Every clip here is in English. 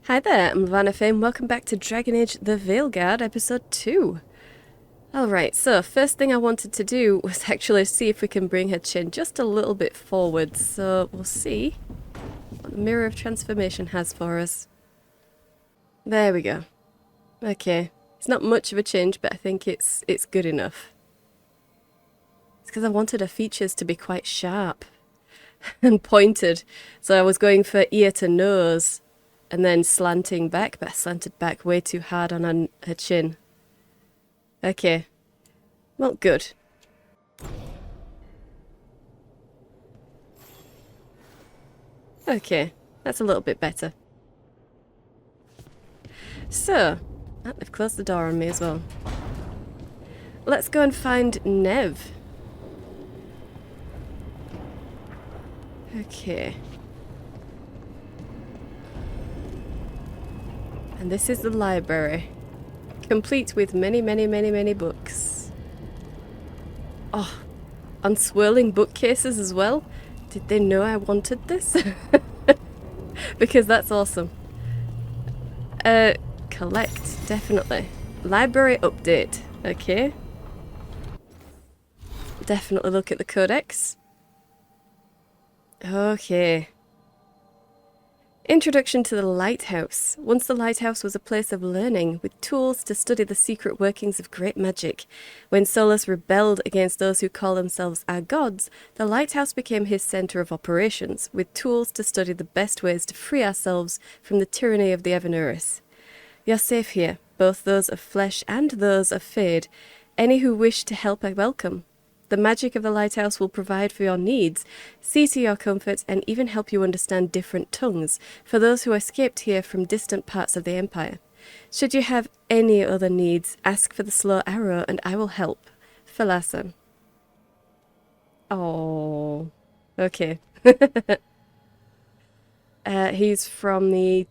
Hi there, I'm Vanna Fame. Welcome back to Dragon Age the Veilguard, episode 2. Alright, so first thing I wanted to do was actually see if we can bring her chin just a little bit forward. So we'll see what the Mirror of Transformation has for us. There we go. Okay, it's not much of a change, but I think it's good enough. It's because I wanted her features to be quite sharp and pointed. So I was going for ear to nose. And then slanting back, but I slanted back way too hard on her chin. Okay. Well, good. Okay, that's a little bit better. So, they've closed the door on me as well. Let's go and find Nev. Okay. And this is the library, complete with many books. Oh, unswirling bookcases as well. Did they know I wanted this? Because that's awesome. Collect, definitely. Library update, okay. Definitely look at the codex. Okay. Introduction to the Lighthouse. Once the Lighthouse was a place of learning, with tools to study the secret workings of great magic. When Solus rebelled against those who call themselves our gods, the Lighthouse became his centre of operations, with tools to study the best ways to free ourselves from the tyranny of the Evanuris. You're safe here, both those of flesh and those of Fade. Any who wish to help are welcome. The magic of the Lighthouse will provide for your needs, see to your comfort, and even help you understand different tongues for those who escaped here from distant parts of the Empire. Should you have any other needs, ask for the Slow Arrow and I will help. Phalasan. Oh, okay. He's from the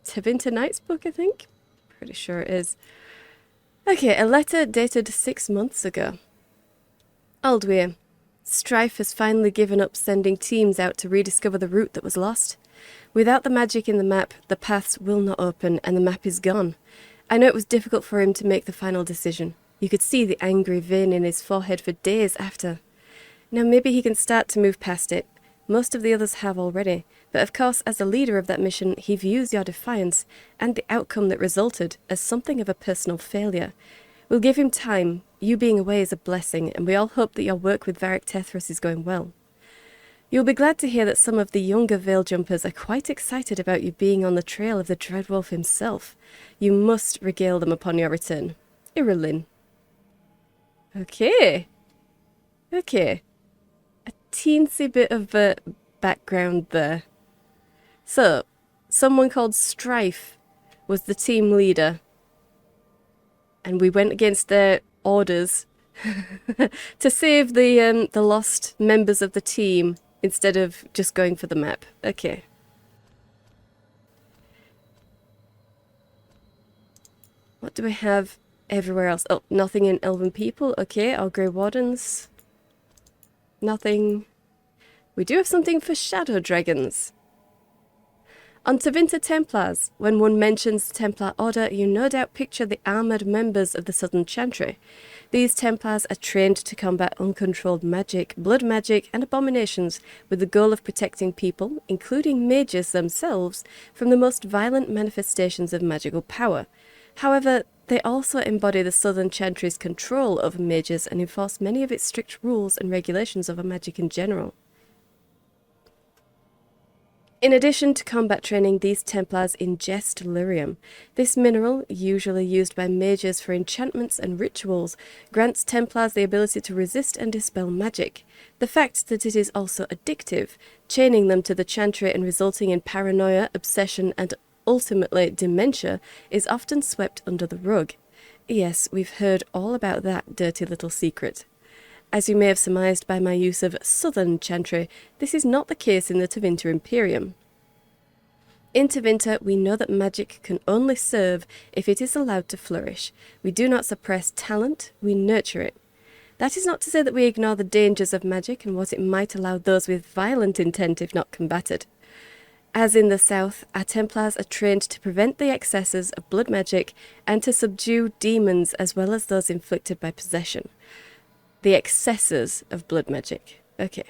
Tevinter Nights book, I think. Pretty sure it is. Okay, a letter dated 6 months ago. Aldweir, Strife has finally given up sending teams out to rediscover the route that was lost. Without the magic in the map, the paths will not open and the map is gone. I know it was difficult for him to make the final decision. You could see the angry vein in his forehead for days after. Now maybe he can start to move past it. Most of the others have already, but of course as the leader of that mission, he views your defiance and the outcome that resulted as something of a personal failure. We'll give him time. You being away is a blessing, and we all hope that your work with Varric Tethras is going well. You'll be glad to hear that some of the younger Veil Jumpers are quite excited about you being on the trail of the Dreadwolf himself. You must regale them upon your return. Irilyn. Okay. Okay. A teensy bit of background there. So, someone called Strife was the team leader. And we went against their orders to save the lost members of the team instead of just going for the map. Okay. What do we have everywhere else? Oh, nothing in Elven People. Okay, our Grey Wardens. Nothing. We do have something for Shadow Dragons. On Tevinter Templars, when one mentions the Templar Order, you no doubt picture the armoured members of the Southern Chantry. These Templars are trained to combat uncontrolled magic, blood magic, and abominations with the goal of protecting people, including mages themselves, from the most violent manifestations of magical power. However, they also embody the Southern Chantry's control over mages and enforce many of its strict rules and regulations over magic in general. In addition to combat training, these Templars ingest lyrium. This mineral, usually used by mages for enchantments and rituals, grants Templars the ability to resist and dispel magic. The fact that it is also addictive, chaining them to the Chantry and resulting in paranoia, obsession, and ultimately dementia, is often swept under the rug. Yes, we've heard all about that dirty little secret. As you may have surmised by my use of Southern Chantry, this is not the case in the Tevinter Imperium. In Tevinter, we know that magic can only serve if it is allowed to flourish. We do not suppress talent, we nurture it. That is not to say that we ignore the dangers of magic and what it might allow those with violent intent if not combated. As in the south, our Templars are trained to prevent the excesses of blood magic and to subdue demons as well as those inflicted by possession. The excesses of blood magic. Okay.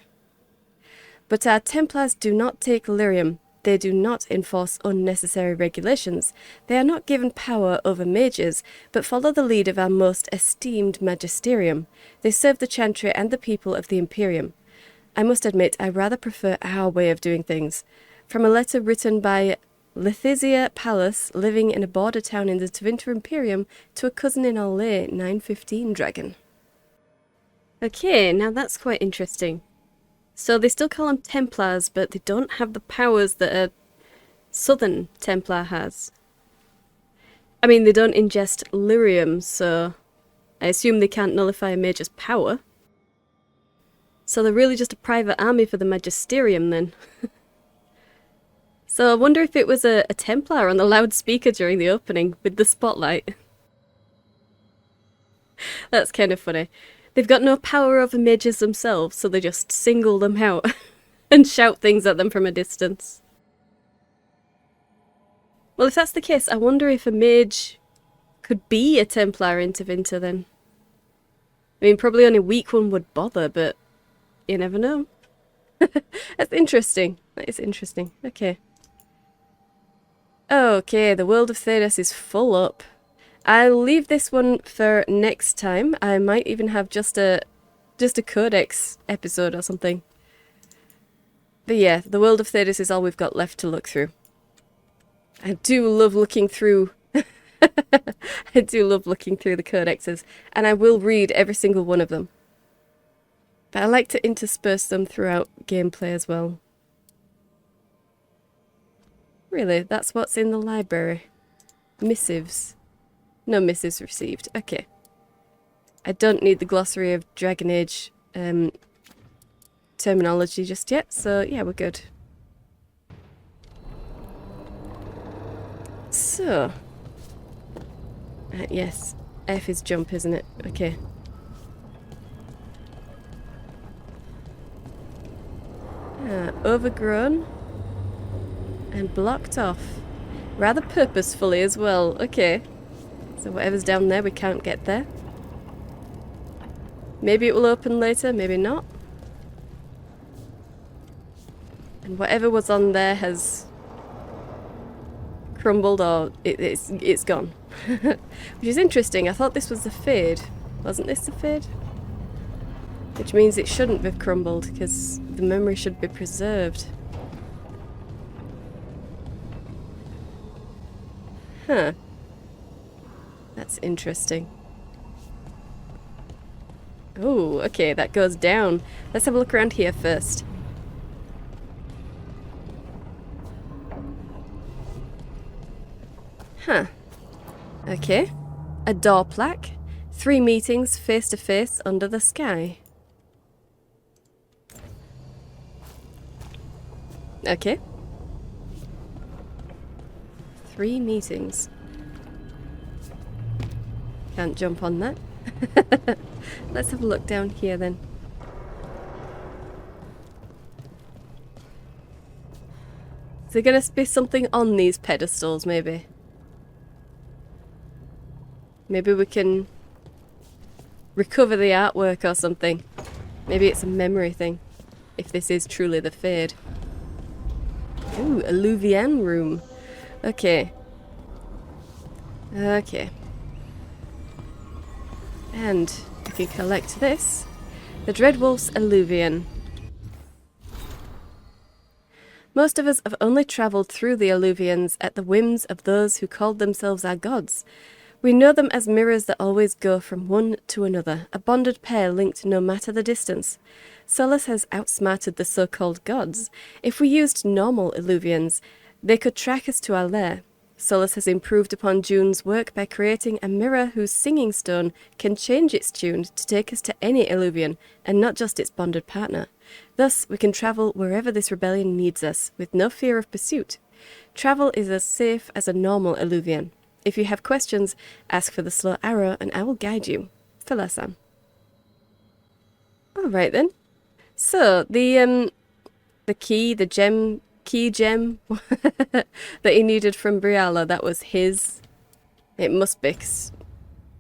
But our Templars do not take lyrium. They do not enforce unnecessary regulations. They are not given power over mages, but follow the lead of our most esteemed magisterium. They serve the chantry and the people of the Imperium. I must admit, I rather prefer our way of doing things. From a letter written by Lethisia Pallas, living in a border town in the Tevinter Imperium, to a cousin in Orlais, 915 Dragon. Okay, now that's quite interesting. So they still call them Templars, but they don't have the powers that a Southern Templar has. I mean, they don't ingest lyrium, so I assume they can't nullify a mage's power. So they're really just a private army for the Magisterium then. So I wonder if it was a Templar on the loudspeaker during the opening with the spotlight. That's kind of funny. They've got no power over mages themselves, so they just single them out and shout things at them from a distance. Well, if that's the case, I wonder if a mage could be a Templar in Tevinter then. I mean, probably only a weak one would bother, but you never know. That's interesting. That is interesting. Okay. Okay, the world of Thedas is full up. I'll leave this one for next time. I might even have just a codex episode or something. But yeah, the world of Thedas is all we've got left to look through. I do love looking through I do love looking through the codexes, and I will read every single one of them. But I like to intersperse them throughout gameplay as well. Really, that's what's in the library. Missives. No missives received. Okay. I don't need the glossary of Dragon Age terminology just yet, so yeah, we're good. So. Yes. F is jump, isn't it? Okay. Overgrown. And blocked off. Rather purposefully as well. Okay. So whatever's down there, we can't get there. Maybe it will open later, maybe not. And whatever was on there has crumbled, or it's gone. Which is interesting. I thought this was the Fade. Wasn't this the Fade? Which means it shouldn't have crumbled, because the memory should be preserved. Huh. That's interesting. Oh, okay, that goes down. Let's have a look around here first. Huh. Okay. A door plaque. 3 meetings face to face under the sky. Okay. 3 meetings. Can't jump on that. Let's have a look down here then. Is there going to be something on these pedestals, maybe? Maybe we can recover the artwork or something. Maybe it's a memory thing, if this is truly the Fade. Ooh, a Luvian room. Okay. Okay. And we can collect this. The Dreadwolf's Alluvian. Most of us have only travelled through the Alluvians at the whims of those who called themselves our gods. We know them as mirrors that always go from one to another, a bonded pair linked no matter the distance. Solus has outsmarted the so-called gods. If we used normal Alluvians, they could track us to our lair. Solus has improved upon June's work by creating a mirror whose singing stone can change its tune to take us to any Alluvian, and not just its bonded partner. Thus, we can travel wherever this rebellion needs us, with no fear of pursuit. Travel is as safe as a normal Alluvian. If you have questions, ask for the slow arrow and I will guide you. Philasan. Alright then. So, the gem key gem that he needed from Briala, that was his. It must be, 'cause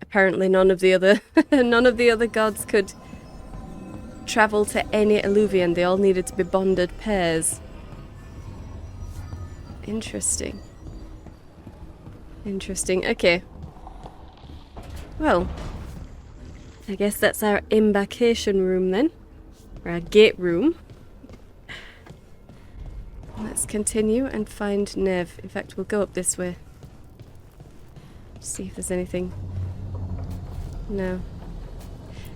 apparently none of the other gods could travel to any Illuvian. They all needed to be bonded pairs. Interesting. Interesting. Okay. Well, I guess that's our embarkation room then. Or our gate room. Let's continue and find Nev. In fact, we'll go up this way. See if there's anything. No.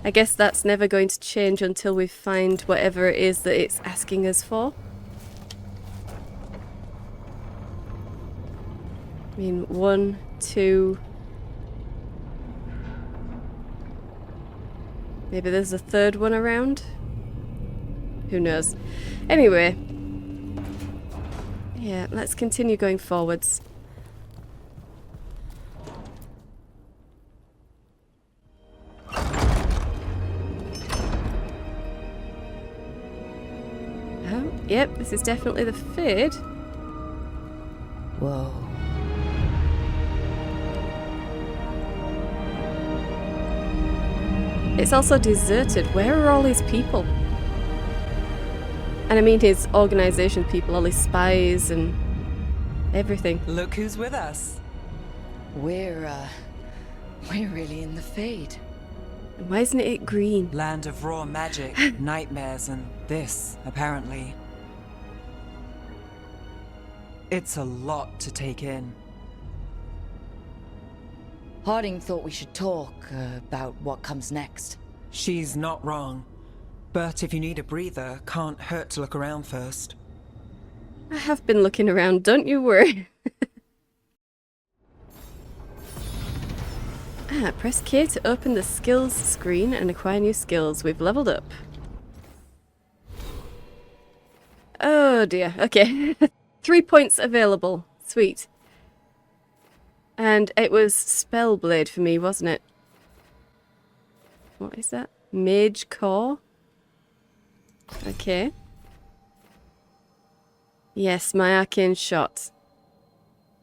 I guess that's never going to change until we find whatever it is that it's asking us for. I mean, 1, 2... Maybe there's a third one around? Who knows? Anyway. Yeah, let's continue going forwards. Oh, yep, this is definitely the Fade. Whoa. It's also deserted. Where are all these people? And I mean his organization people, all his spies and everything. Look who's with us. We're really in the Fade. And why isn't it green? Land of raw magic, nightmares, and this, apparently. It's a lot to take in. Harding thought we should talk about what comes next. She's not wrong. But if you need a breather, can't hurt to look around first. I have been looking around, don't you worry. Press K to open the skills screen and acquire new skills. We've leveled up. Oh dear, okay. 3 points available. Sweet. And it was Spellblade for me, wasn't it? What is that? Mage Core? Okay. Yes, my arcane shot.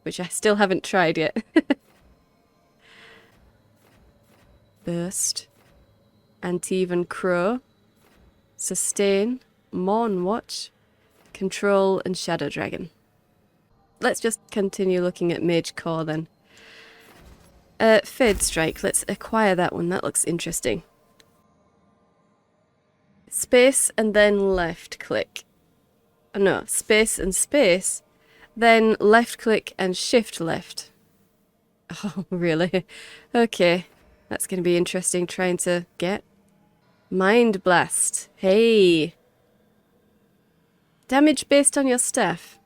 Which I still haven't tried yet. Burst. Anti-even Crow. Sustain. Morn Watch. Control and Shadow Dragon. Let's just continue looking at Mage Core then. Fade Strike. Let's acquire that one. That looks interesting. Space and then left click. Oh, no, space and space. Then left click and shift left. Oh, really? Okay. That's going to be interesting trying to get. Mind Blast. Hey. Damage based on your staff.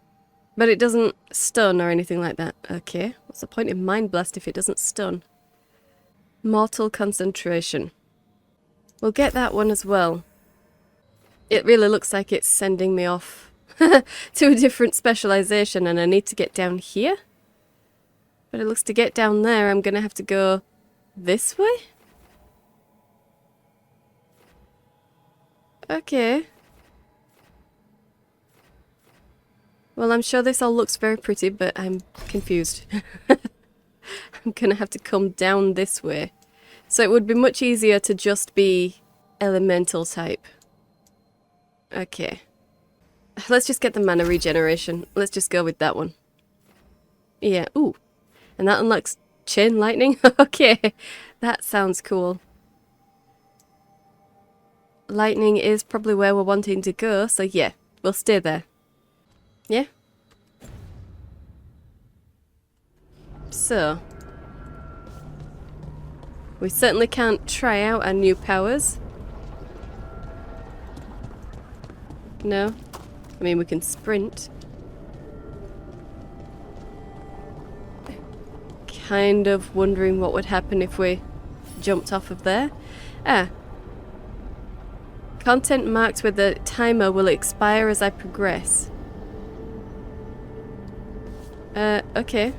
But it doesn't stun or anything like that. Okay. What's the point in Mind Blast if it doesn't stun? Mortal Concentration. We'll get that one as well. It really looks like it's sending me off to a different specialization and I need to get down here. But it looks to get down there I'm going to have to go this way? Okay. Well, I'm sure this all looks very pretty, but I'm confused. I'm going to have to come down this way. So it would be much easier to just be elemental type. Okay. Let's just get the mana regeneration. Let's just go with that one. Yeah, ooh. And that unlocks Chain Lightning? Okay, that sounds cool. Lightning is probably where we're wanting to go, so yeah, we'll stay there. Yeah? So, we certainly can't try out our new powers. No? I mean, we can sprint. Kind of wondering what would happen if we jumped off of there. Ah. Content marked with the timer will expire as I progress. Okay.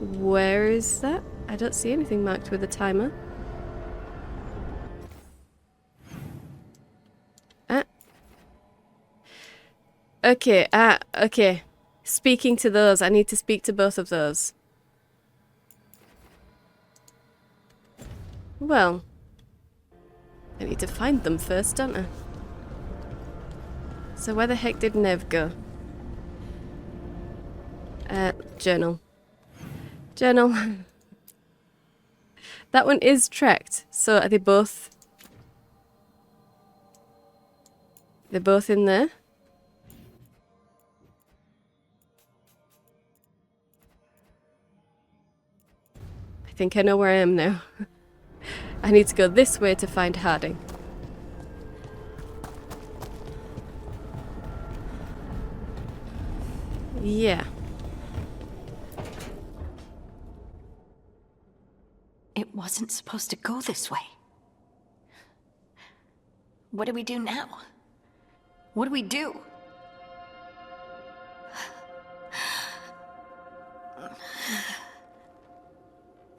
Where is that? I don't see anything marked with a timer. Okay. Speaking to those. I need to speak to both of those. Well, I need to find them first, don't I? So where the heck did Nev go? Journal. Journal. That one is tracked. So are they both... They're both in there? I think I know where I am now. I need to go this way to find Harding. Yeah. It wasn't supposed to go this way. What do we do now? What do we do?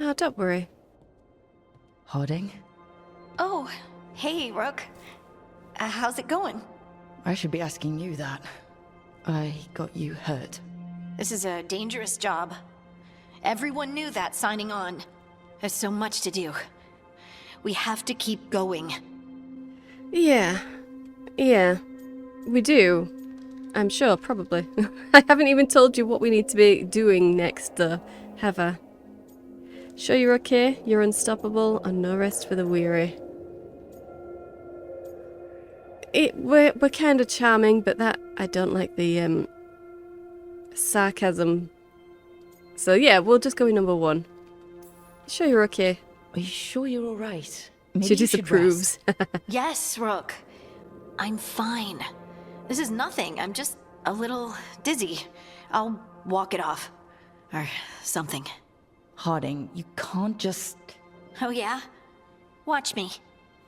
Oh, don't worry. Harding? Oh, hey, Rook. How's it going? I should be asking you that. I got you hurt. This is a dangerous job. Everyone knew that signing on. There's so much to do. We have to keep going. Yeah. We do. I'm sure, probably. I haven't even told you what we need to be doing next, though, have I? Sure you're okay? You're unstoppable, and no rest for the weary. We're kind of charming, but that... I don't like the, sarcasm. So yeah, we'll just go with number 1. Sure you're okay? Are you sure you're alright? She disapproves. Yes, Rook. I'm fine. This is nothing. I'm just a little dizzy. I'll walk it off. Or something. Harding, you can't just... Oh yeah? Watch me.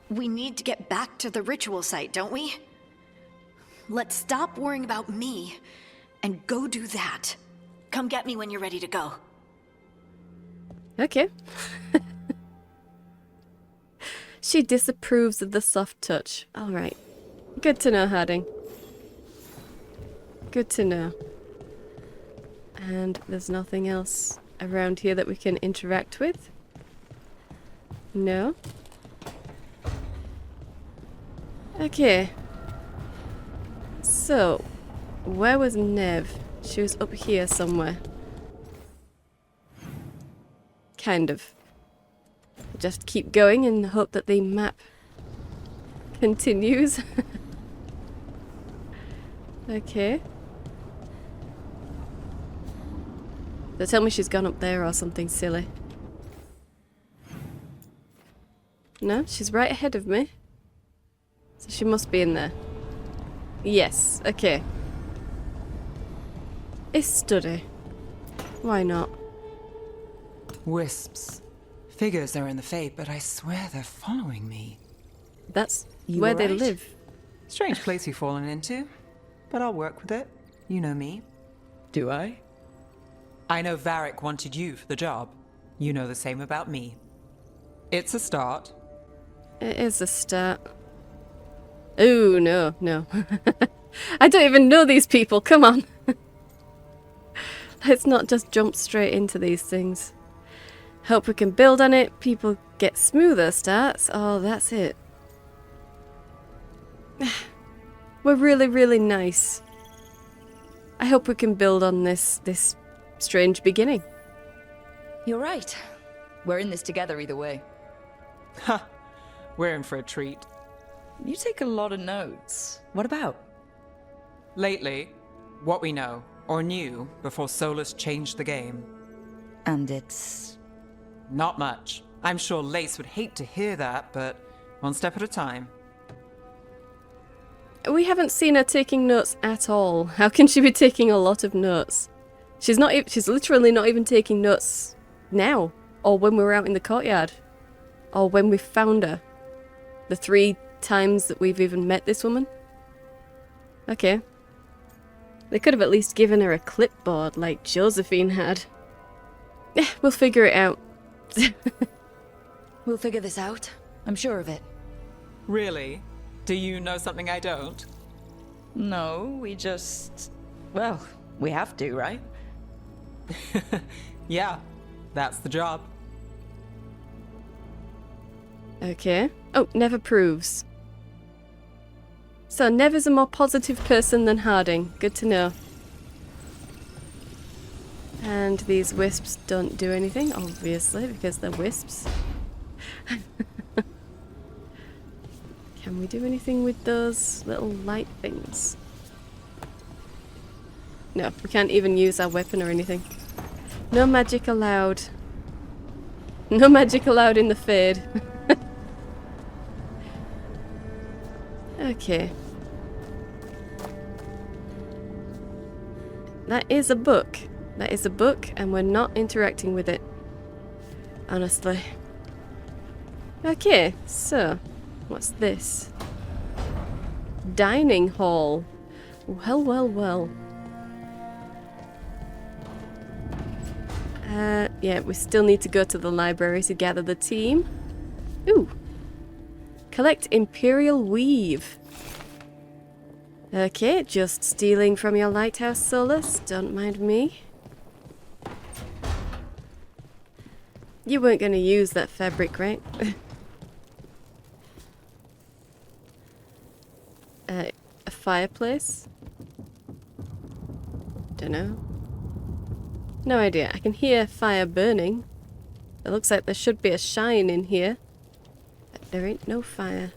We need to get back to the ritual site, don't we? Let's stop worrying about me and go do that. Come get me when you're ready to go. Okay. She disapproves of the soft touch. Alright. Good to know, Harding. Good to know. And there's nothing else around here that we can interact with? No? Okay. So, where was Nev? She was up here somewhere. Kind of. Just keep going and hope that the map continues. Okay. So tell me she's gone up there or something silly. No, she's right ahead of me. So she must be in there. Yes, okay. A study. Why not? Wisps. Figures are in the fate, but I swear they're following me. That's You where all they right? live. Strange place you've fallen into, but I'll work with it. You know me. Do I? I know Varric wanted you for the job. You know the same about me. It's a start. It is a start. Oh, no. I don't even know these people, come on. Let's not just jump straight into these things. Hope we can build on it, people get smoother starts. Oh, that's it. We're really, really nice. I hope we can build on this strange beginning. You're right. We're in this together either way. Ha! We're in for a treat. You take a lot of notes. What about? Lately, what we know, or knew, before Solus changed the game. And it's... Not much. I'm sure Lace would hate to hear that, but one step at a time. We haven't seen her taking notes at all. How can she be taking a lot of notes? She's literally not even taking notes now, or when we were out in the courtyard, or when we found her. The 3 times that we've even met this woman. Okay. They could have at least given her a clipboard like Josephine had. Yeah, we'll figure it out. We'll figure this out. I'm sure of it. Really? Do you know something I don't? No, we just... Well, we have to, right? Yeah, that's the job. Okay. Oh, Never proves. So Never's a more positive person than Harding. Good to know. And these wisps don't do anything, obviously, because they're wisps. Can we do anything with those little light things? No, we can't even use our weapon or anything. No magic allowed. No magic allowed in the Fade. Okay. That is a book. That is a book, and we're not interacting with it. Honestly. Okay, so what's this? Dining hall. Well, well, well. Yeah, we still need to go to the library to gather the team. Ooh. Collect Imperial Weave. Okay, just stealing from your lighthouse, Solus. Don't mind me. You weren't going to use that fabric, right? A fireplace? Dunno. No idea. I can hear fire burning. It looks like there should be a shine in here. But there ain't no fire.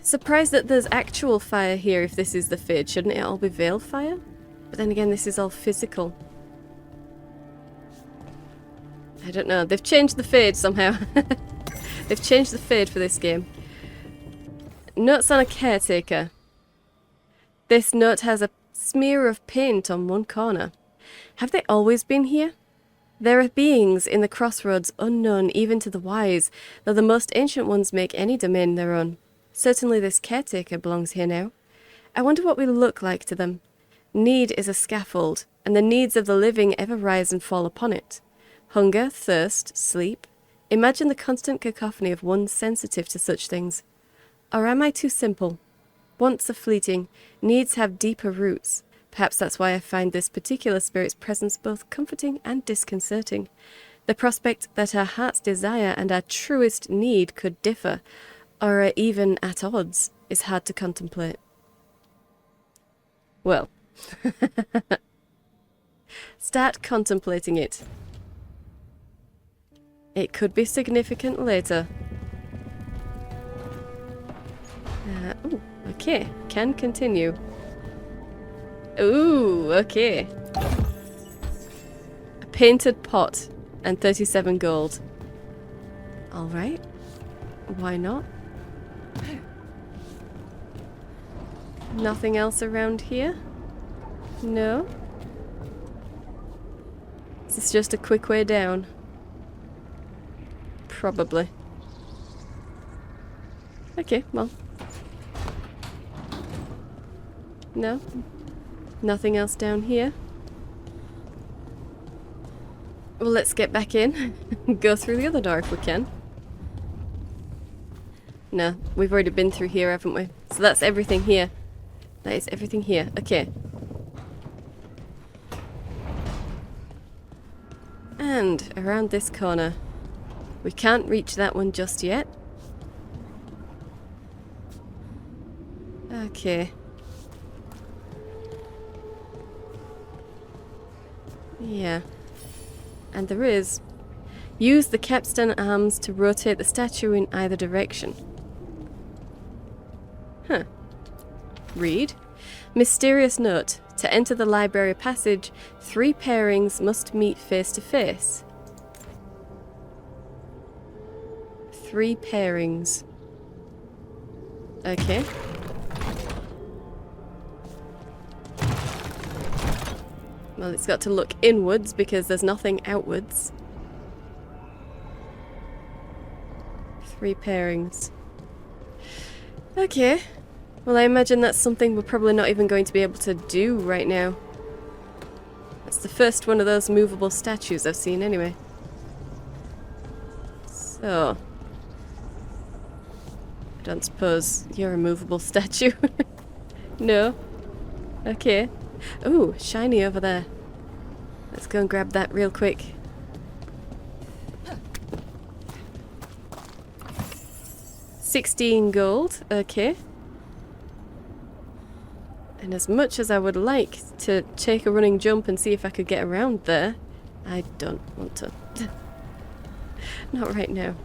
Surprised that there's actual fire here if this is the Fade. Shouldn't it all be veil fire? But then again, this is all physical. I don't know. They've changed the Fade somehow. They've changed the Fade for this game. Notes on a caretaker. This note has a smear of paint on one corner. Have they always been here? There are beings in the crossroads unknown even to the wise, though the most ancient ones make any domain their own. Certainly this caretaker belongs here now. I wonder what we look like to them. Need is a scaffold, and the needs of the living ever rise and fall upon it. Hunger, thirst, sleep. Imagine the constant cacophony of one sensitive to such things. Or am I too simple? Wants are fleeting, needs have deeper roots. Perhaps that's why I find this particular spirit's presence both comforting and disconcerting. The prospect that our heart's desire and our truest need could differ, or are even at odds, is hard to contemplate. Well, start contemplating it. It could be significant later. Ooh, okay, can continue. Ooh, okay. A painted pot and 37 gold. Alright. Why not? Nothing else around here? No? Is this just a quick way down? Probably. Okay, well. No? Nothing else down here? Well, let's get back in. Go through the other door if we can. No, we've already been through here, haven't we? So that's everything here. That is everything here. Okay. And around this corner. We can't reach that one just yet. Okay. Yeah. And there is. Use the capstan arms to rotate the statue in either direction. Huh. Read. Mysterious note. To enter the library passage, 3 pairings must meet face to face. 3 pairings. Okay. Well, it's got to look inwards because there's nothing outwards. 3 pairings. Okay. Well, I imagine that's something we're probably not even going to be able to do right now. That's the first one of those movable statues I've seen anyway. So. I don't suppose you're a movable statue. No? Okay. Ooh, shiny over there. Let's go and grab that real quick. $16 gold. Okay. And as much as I would like to take a running jump and see if I could get around there, I don't want to. Not right now.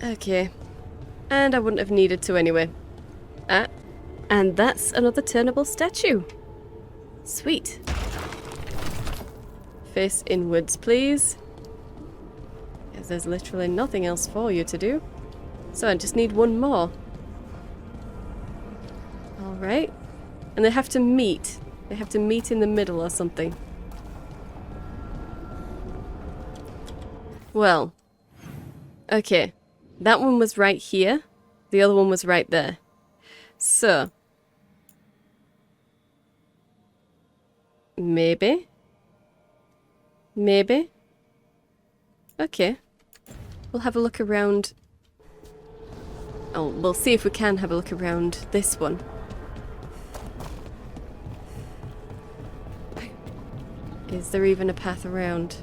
Okay. And I wouldn't have needed to anyway. Ah. And that's another turnable statue. Sweet. Face inwards, please. Because there's literally nothing else for you to do. So I just need one more. Alright. And they have to meet. They have to meet in the middle or something. Well. Okay. That one was right here. The other one was right there. So. Maybe. Maybe. Okay. We'll have a look around. Oh, we'll see if we can have a look around this one. Is there even a path around?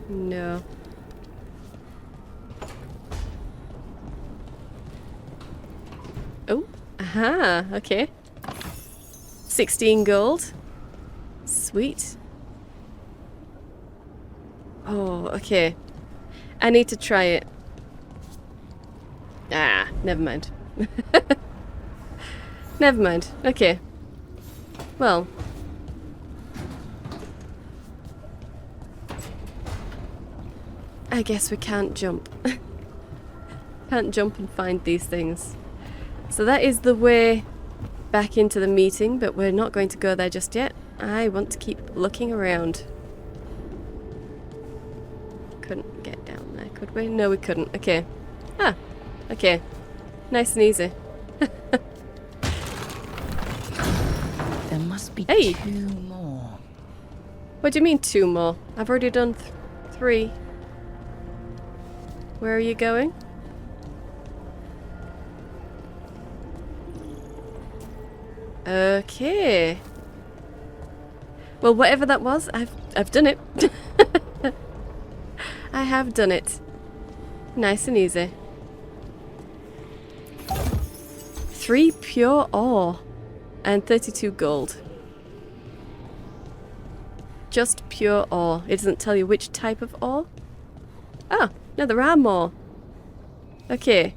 No. Oh, aha, okay. 16 gold. Sweet. Oh, okay. I need to try it. Ah, never mind. Never mind. Okay. Well. I guess we can't jump. Can't jump and find these things. So that is the way back into the meeting, but we're not going to go there just yet. I want to keep looking around. Couldn't get down there, could we? No, we couldn't. Okay. Ah, okay. Nice and easy. There must be Hey. 2 more. What do you mean 2 more? I've already done 3. Where are you going? Okay. Well, whatever that was, I've done it. I have done it. Nice and easy. 3 pure ore and 32 gold. Just pure ore. It doesn't tell you which type of ore. Oh, no, there are more. Okay.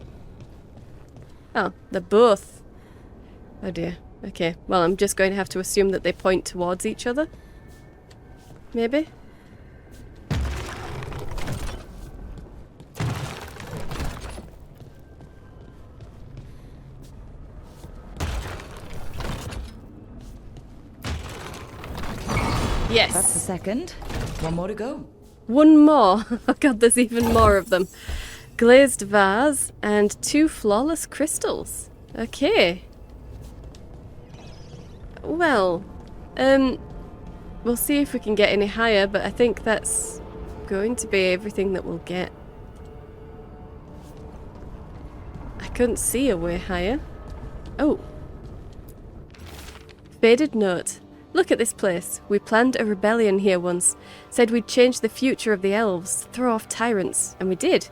Oh, they're both. Oh dear. Okay, well, I'm just going to have to assume that they point towards each other. Maybe? Yes. That's the second. 1 more to go. One more. Oh god, there's even more of them. Glazed vase and 2 flawless crystals. Okay. Well, we'll see if we can get any higher, but I think that's going to be everything that we'll get. I couldn't see a way higher. Oh. Faded note. Look at this place. We planned a rebellion here once. Said we'd change the future of the elves, throw off tyrants, and we did.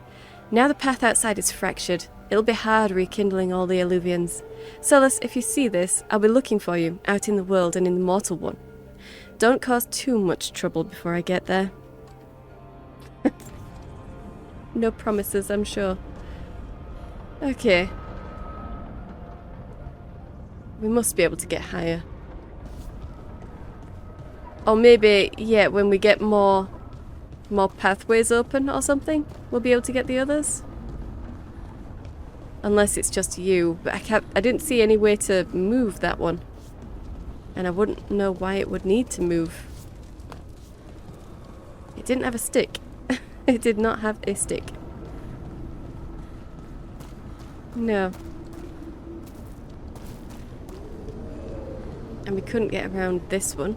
Now the path outside is fractured. It'll be hard rekindling all the Illuvians. Solus, if you see this, I'll be looking for you, out in the world and in the mortal one. Don't cause too much trouble before I get there. No promises, I'm sure. Okay. We must be able to get higher. Or maybe, yeah, when we get more pathways open or something, we'll be able to get the others. Unless it's just you, but I didn't see any way to move that one. And I wouldn't know why it would need to move. It didn't have a stick. It did not have a stick. No. And we couldn't get around this one.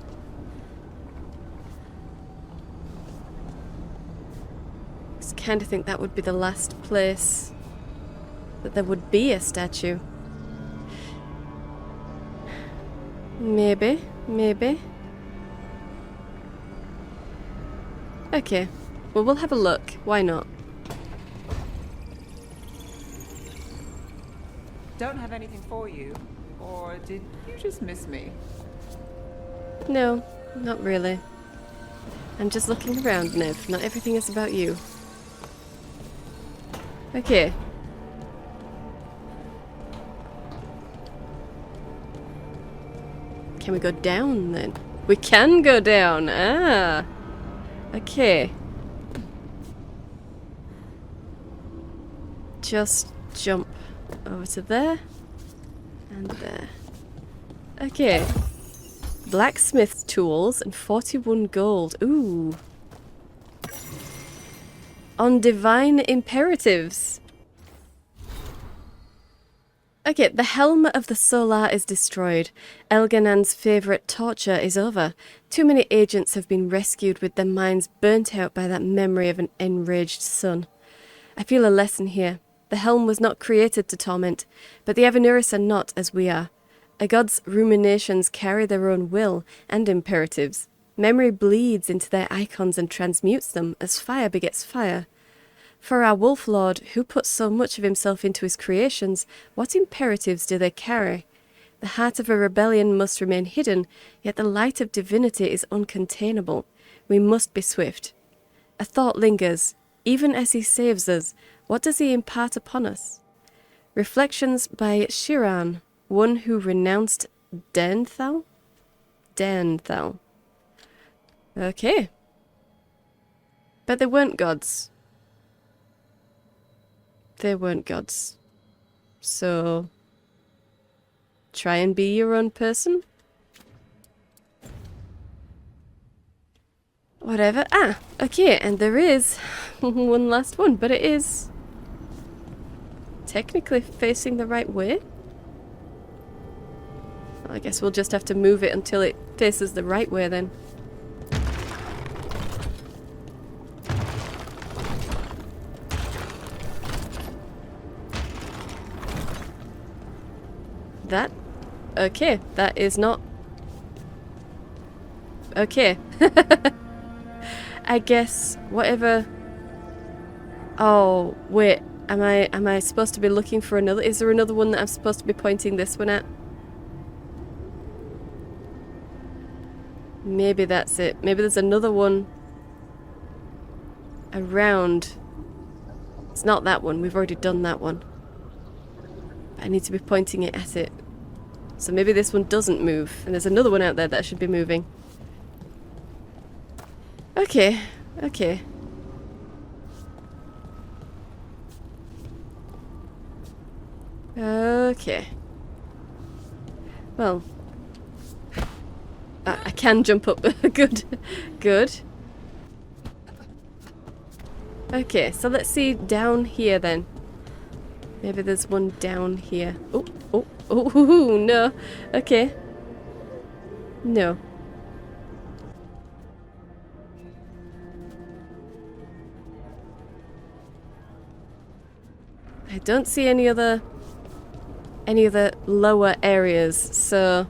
Just kind of think that would be the last place that there would be a statue. Maybe, maybe. Okay, well, we'll have a look. Why not? Don't have anything for you. Or did you just miss me? No, not really. I'm just looking around, Niv. Not everything is about you. Okay. Can we go down then? We can go down! Ah! Okay. Just jump over to there. And there. Okay. Blacksmith's tools and 41 gold. Ooh. On divine imperatives. Okay, the helm of the Solar is destroyed. Elganan's favourite torture is over. Too many agents have been rescued with their minds burnt out by that memory of an enraged sun. I feel a lesson here. The helm was not created to torment, but the Avenuris are not as we are. A god's ruminations carry their own will and imperatives. Memory bleeds into their icons and transmutes them as fire begets fire. For our Wolf Lord, who puts so much of himself into his creations, what imperatives do they carry? The heart of a rebellion must remain hidden, yet the light of divinity is uncontainable. We must be swift. A thought lingers. Even as he saves us, what does he impart upon us? Reflections by Shiran, one who renounced Dernthal? Dernthal. Okay. But they weren't gods. They weren't gods. So, try and be your own person? Whatever. Ah, okay, and there is one last one, but it is technically facing the right way. Well, I guess we'll just have to move it until it faces the right way then. That? Okay, that is not... Okay. I guess whatever... Oh, wait. Am I supposed to be looking for another? Is there another one that I'm supposed to be pointing this one at? Maybe that's it. Maybe there's another one around. It's not that one. We've already done that one. I need to be pointing it at it. So maybe this one doesn't move. And there's another one out there that should be moving. Okay. Okay. Okay. Well. I can jump up. Good. Good. Okay, so let's see down here then. Maybe there's one down here. Oh, oh, oh, no. Okay. No. I don't see any other lower areas, so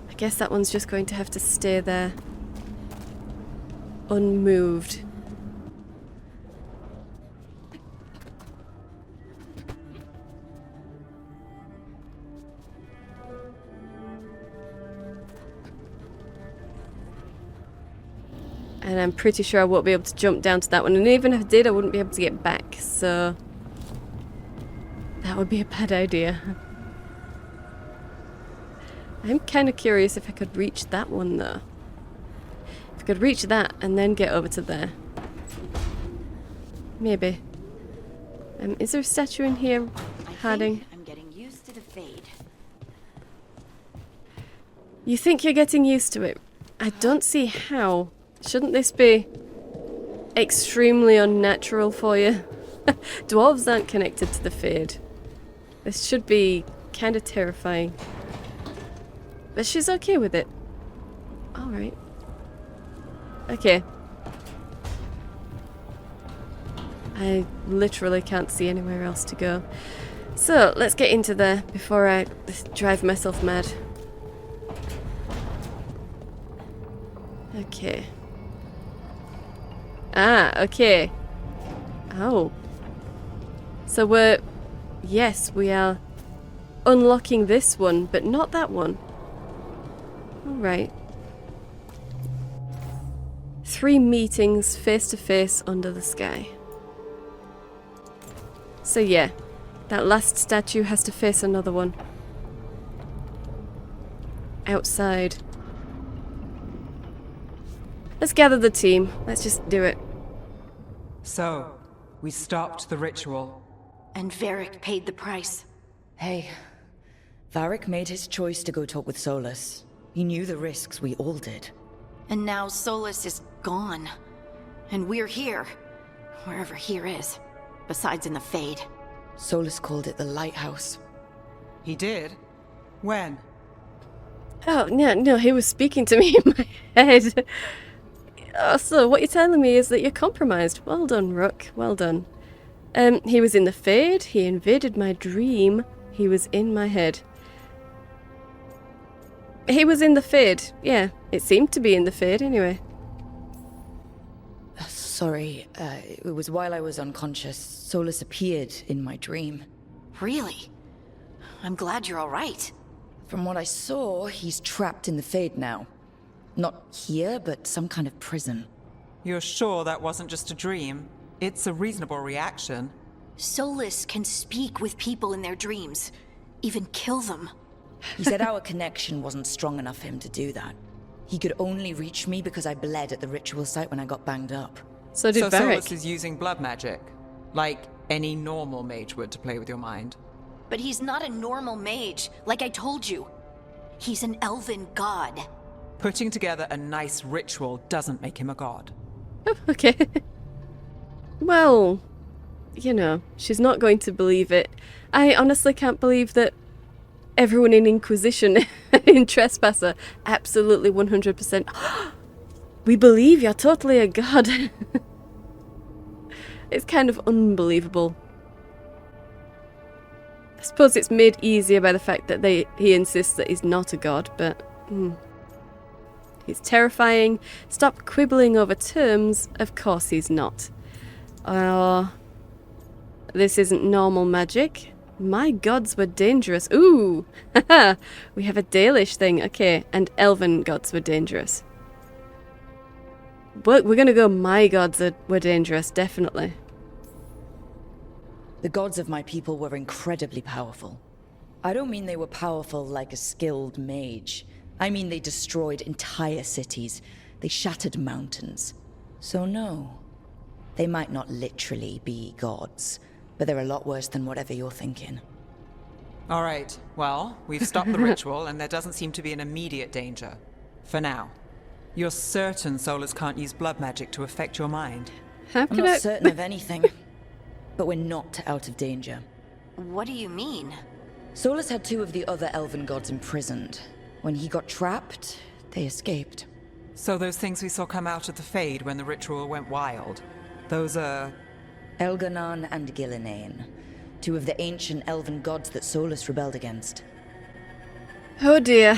I guess that one's just going to have to stay there unmoved. And I'm pretty sure I won't be able to jump down to that one. And even if I did, I wouldn't be able to get back. So that would be a bad idea. I'm kind of curious if I could reach that one, though. If I could reach that and then get over to there. Maybe. Is there a statue in here, Harding? I'm getting used to the fade. You think you're getting used to it? I don't see how. Shouldn't this be extremely unnatural for you? Dwarves aren't connected to the Fade. This should be kind of terrifying. But she's okay with it. Alright. Okay. I literally can't see anywhere else to go. So, let's get into there before I drive myself mad. Okay. Ah, okay. Oh. So yes, we are unlocking this one, but not that one. Alright. 3 meetings face to face under the sky. So yeah, that last statue has to face another one. Outside. Let's gather the team. Let's just do it. So, we stopped the ritual. And Varric paid the price. Hey, Varric made his choice to go talk with Solus. He knew the risks, we all did. And now Solus is gone. And we're here. Wherever here is. Besides in the Fade. Solus called it the Lighthouse. He did? When? Oh, no, he was speaking to me in my head. Oh, so what you're telling me is that you're compromised. Well done, Rook. Well done. He was in the Fade. He invaded my dream. He was in my head. He was in the Fade. Yeah, it seemed to be in the Fade anyway. Sorry, it was while I was unconscious. Solus appeared in my dream. Really? I'm glad you're alright. From what I saw, he's trapped in the Fade now. Not here, but some kind of prison. You're sure that wasn't just a dream? It's a reasonable reaction. Solus can speak with people in their dreams. Even kill them. He said our connection wasn't strong enough for him to do that. He could only reach me because I bled at the ritual site when I got banged up. So did So Varric. Solus is using blood magic, like any normal mage would to play with your mind. But he's not a normal mage, like I told you. He's an elven god. Putting together a nice ritual doesn't make him a god. Okay. Well, you know, she's not going to believe it. I honestly can't believe that everyone in Inquisition in Trespasser absolutely 100% we believe you're totally a god. It's kind of unbelievable. I suppose it's made easier by the fact that he insists that he's not a god, but he's terrifying. Stop quibbling over terms. Of course he's not. This isn't normal magic. My gods were dangerous. Ooh! Haha! We have a Dalish thing. Okay, and elven gods were dangerous. But we're gonna go my gods were dangerous, definitely. The gods of my people were incredibly powerful. I don't mean they were powerful like a skilled mage. I mean they destroyed entire cities. They shattered mountains. So no, they might not literally be gods, but they're a lot worse than whatever you're thinking. All right, well, we've stopped the ritual and there doesn't seem to be an immediate danger. For now. You're certain Solus can't use blood magic to affect your mind? How I'm can not I... certain of anything, but we're not out of danger. What do you mean? Solus had 2 of the other elven gods imprisoned. When he got trapped, they escaped. So those things we saw come out of the Fade when the ritual went wild, those are... Elganan and Gillinane, 2 of the ancient elven gods that Solus rebelled against. Oh dear.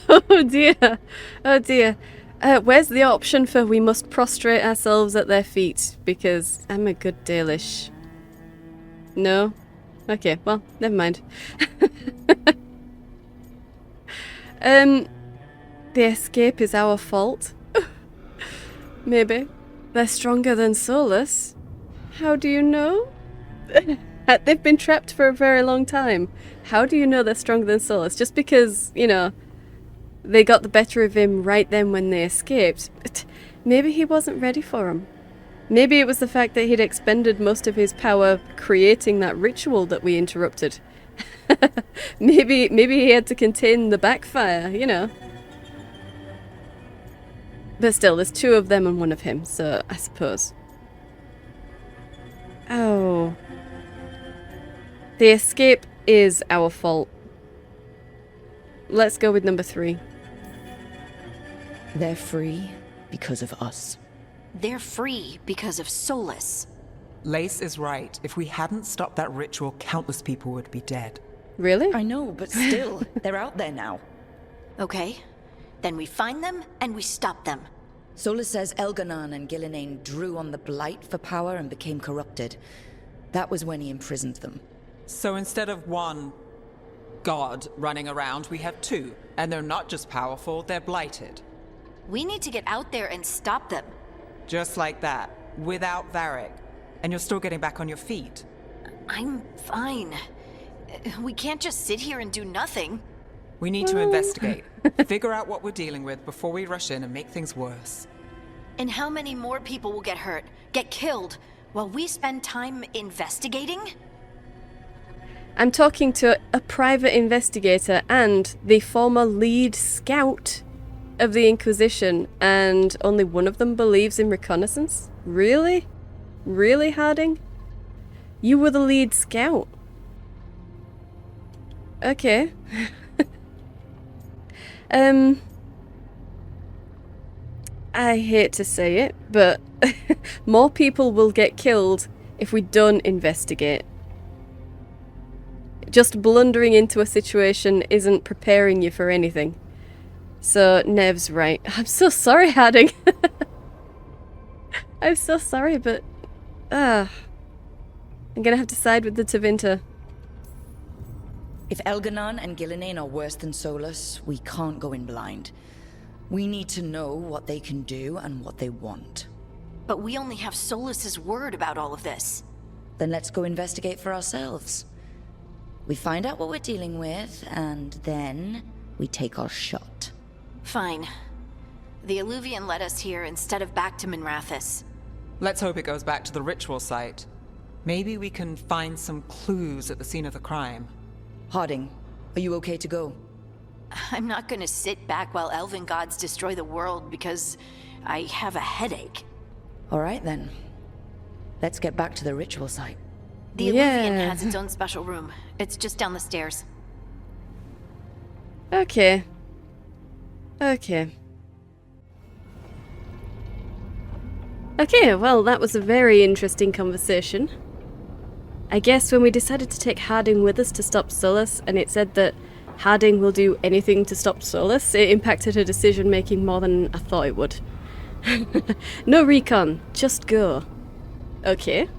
Oh dear. Oh dear. Where's the option for we must prostrate ourselves at their feet? Because I'm a good Dalish. No? Okay, well, never mind. The escape is our fault. Maybe. They're stronger than Solus. How do you know? They've been trapped for a very long time. How do you know they're stronger than Solus? Just because, you know, they got the better of him right then when they escaped. But maybe he wasn't ready for them. Maybe it was the fact that he'd expended most of his power creating that ritual that we interrupted. maybe he had to contain the backfire, you know. But still, there's 2 of them and 1 of him, so I suppose. Oh. The escape is our fault. Let's go with number 3. They're free because of us. They're free because of Solus. Lace is right. If we hadn't stopped that ritual, countless people would be dead. Really? I know, but still, they're out there now. Okay, then we find them and we stop them. Solus says Elganon and Gillenane drew on the Blight for power and became corrupted. That was when he imprisoned them. So instead of one god running around, we have two. And they're not just powerful, they're blighted. We need to get out there and stop them. Just like that, without Varric. And you're still getting back on your feet. I'm fine. We can't just sit here and do nothing. We need to investigate. Figure out what we're dealing with before we rush in and make things worse. And how many more people will get hurt, get killed, while we spend time investigating? I'm talking to a private investigator and the former lead scout of the Inquisition, and only one of them believes in reconnaissance? Really? Really, Harding? You were the lead scout. Okay. I hate to say it, but more people will get killed if we don't investigate. Just blundering into a situation isn't preparing you for anything. So, Nev's right. I'm so sorry, Harding. I'm so sorry, but... I'm gonna have to side with the Tevinter. If Elganon and Gillenane are worse than Solus, we can't go in blind. We need to know what they can do and what they want. But we only have Solus's word about all of this. Then let's go investigate for ourselves. We find out what we're dealing with, and then we take our shot. Fine. The Illuvian led us here instead of back to Minrathous. Let's hope it goes back to the ritual site. Maybe we can find some clues at the scene of the crime. Harding, are you okay to go? I'm not gonna sit back while elven gods destroy the world because I have a headache. All right then. Let's get back to the ritual site. The Illuvian has its own special room. It's just down the stairs. Okay. Okay. Okay, well, that was a very interesting conversation. I guess when we decided to take Harding with us to stop Solus, and it said that Harding will do anything to stop Solus, it impacted her decision-making more than I thought it would. No recon, just go. Okay.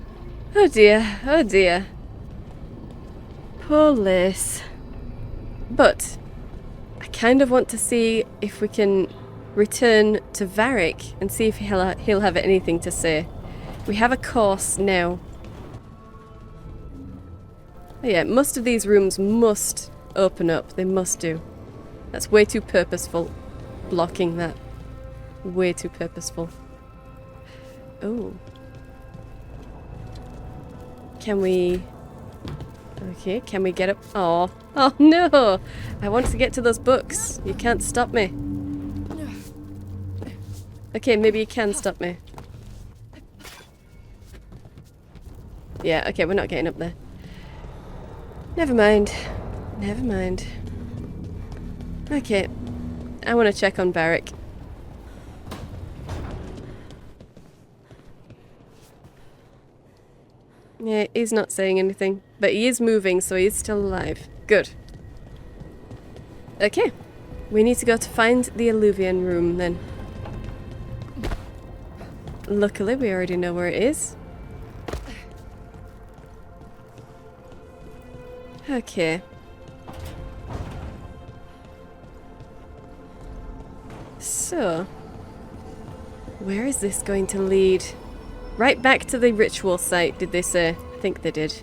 Oh dear, oh dear. Poor Lace. But I kind of want to see if we can return to Varric and see if he'll have anything to say. We have a course now. Oh yeah, most of these rooms must open up. They must do. That's way too purposeful. Blocking that. Way too purposeful. Oh. Can we... Okay, can we get up? Oh. Oh no! I want to get to those books. You can't stop me. Okay, maybe you can stop me. Yeah, okay, we're not getting up there. Never mind. Never mind. Okay. I want to check on Varric. Yeah, he's not saying anything. But he is moving, so he is still alive. Good. Okay. We need to go to find the Illuvian room, then. Luckily, we already know where it is. Okay. So, where is this going to lead? Right back to the ritual site, did they say? I think they did.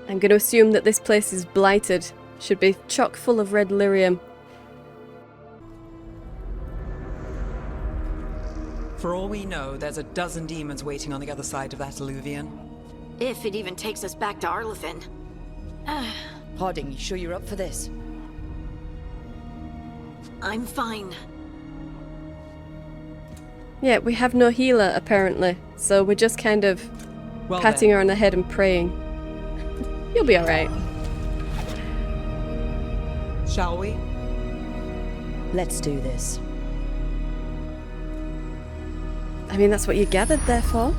I'm going to assume that this place is blighted. Should be chock full of red lyrium. For all we know, there's a dozen demons waiting on the other side of that Illuvian. If it even takes us back to Arlefin. Harding, you sure you're up for this? I'm fine. Yeah, we have no healer, apparently. So we're just kind of patting her on the head and praying. You'll be alright. Shall we? Let's do this. I mean, that's what you gathered there for.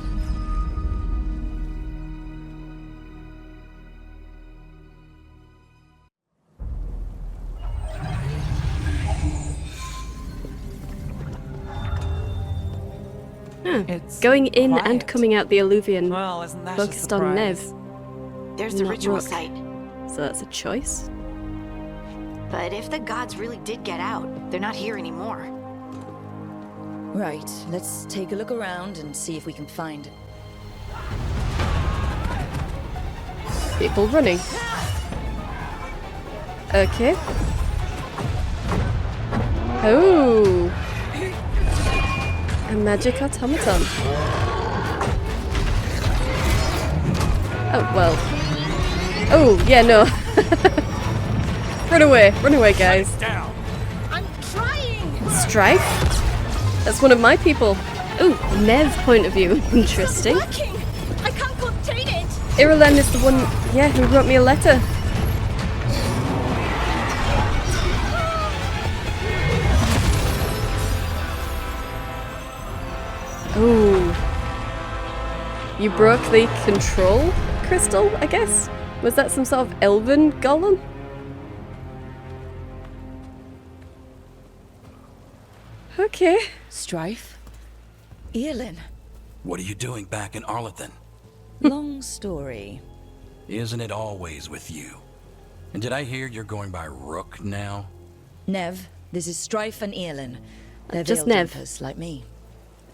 It's Going in and quiet. coming out the Alluvian, Well, isn't that a focused on Nev. surprise? There's the Not ritual Rook. site. So that's a choice. But if the gods really did get out, they're not here anymore. Right, let's take a look around and see if we can find it. People running. Okay. Oh. A magic automaton. Oh, well. Oh, yeah, no. Run away, guys. I'm trying! Strife? That's one of my people. Oh, Nev point of view. Interesting. Working! I can't contain it! Irulan is the one, yeah, who wrote me a letter. Oh. You broke the control crystal, I guess? Was that some sort of elven golem? Okay. Strife? Earlin? What are you doing back in Arlethan? Long story. Isn't it always with you? And did I hear you're going by Rook now? Nev, this is Strife and Earlin. They're Just veil Nev. jumpers like me.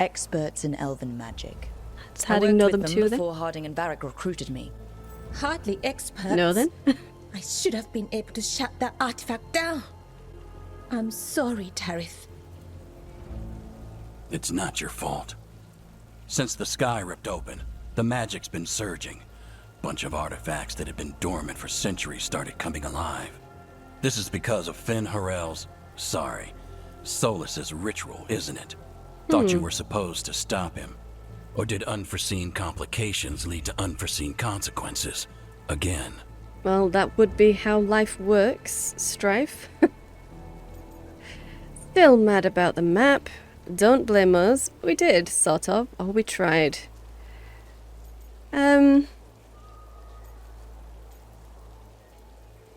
Experts in elven magic. It's I Harding know worked them with too then? before Harding and Varric recruited me. Hardly experts. No then? I should have been able to shut that artifact down. I'm sorry, Tarith. It's not your fault. Since the sky ripped open, the magic's been surging. Bunch of artifacts that had been dormant for centuries started coming alive. This is because of Finn Harel's, Solus's ritual, isn't it? Thought you were supposed to stop him. Or did unforeseen complications lead to unforeseen consequences? Again. Well, that would be how life works, Strife. Still mad about the map. Don't blame us. We did, sort of. Or we tried.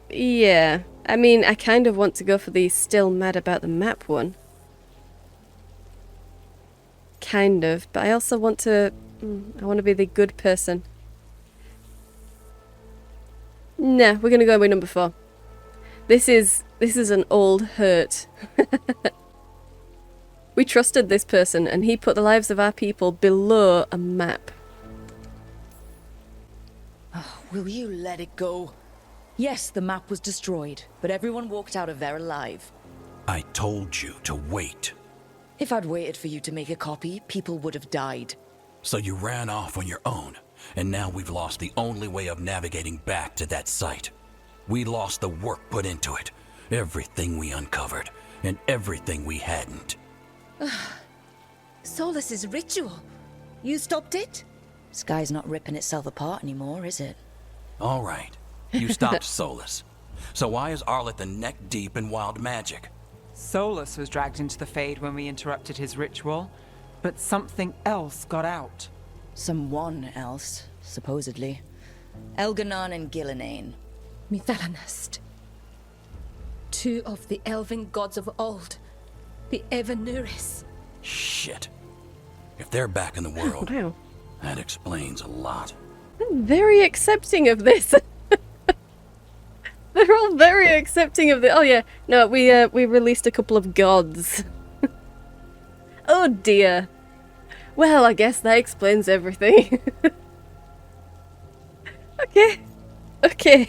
Yeah. I mean, I kind of want to go for the still mad about the map one. Kind of. But I also want to... I want to be the good person. Nah, we're gonna go with number 4. This is an old hurt. We trusted this person and he put the lives of our people below a map. Will you let it go? Yes, the map was destroyed, but everyone walked out of there alive. I told you to wait. If I'd waited for you to make a copy, people would have died. So you ran off on your own, and now we've lost the only way of navigating back to that site. We lost the work put into it, everything we uncovered, and everything we hadn't. Solus's ritual. You stopped it? Sky's not ripping itself apart anymore, is it? All right, you stopped Solus. So why is Arlethan neck deep in wild magic? Solus was dragged into the Fade when we interrupted his ritual, but something else got out. Someone else, supposedly. Elganon and Gillinane. Mithalanast. 2 of the elven gods of old. The Evanuris. Shit. If they're back in the world, Wow. that explains a lot. I'm very accepting of this. They're all very accepting of the... Oh yeah, no, we released a couple of gods. Oh dear. Well, I guess that explains everything. Okay.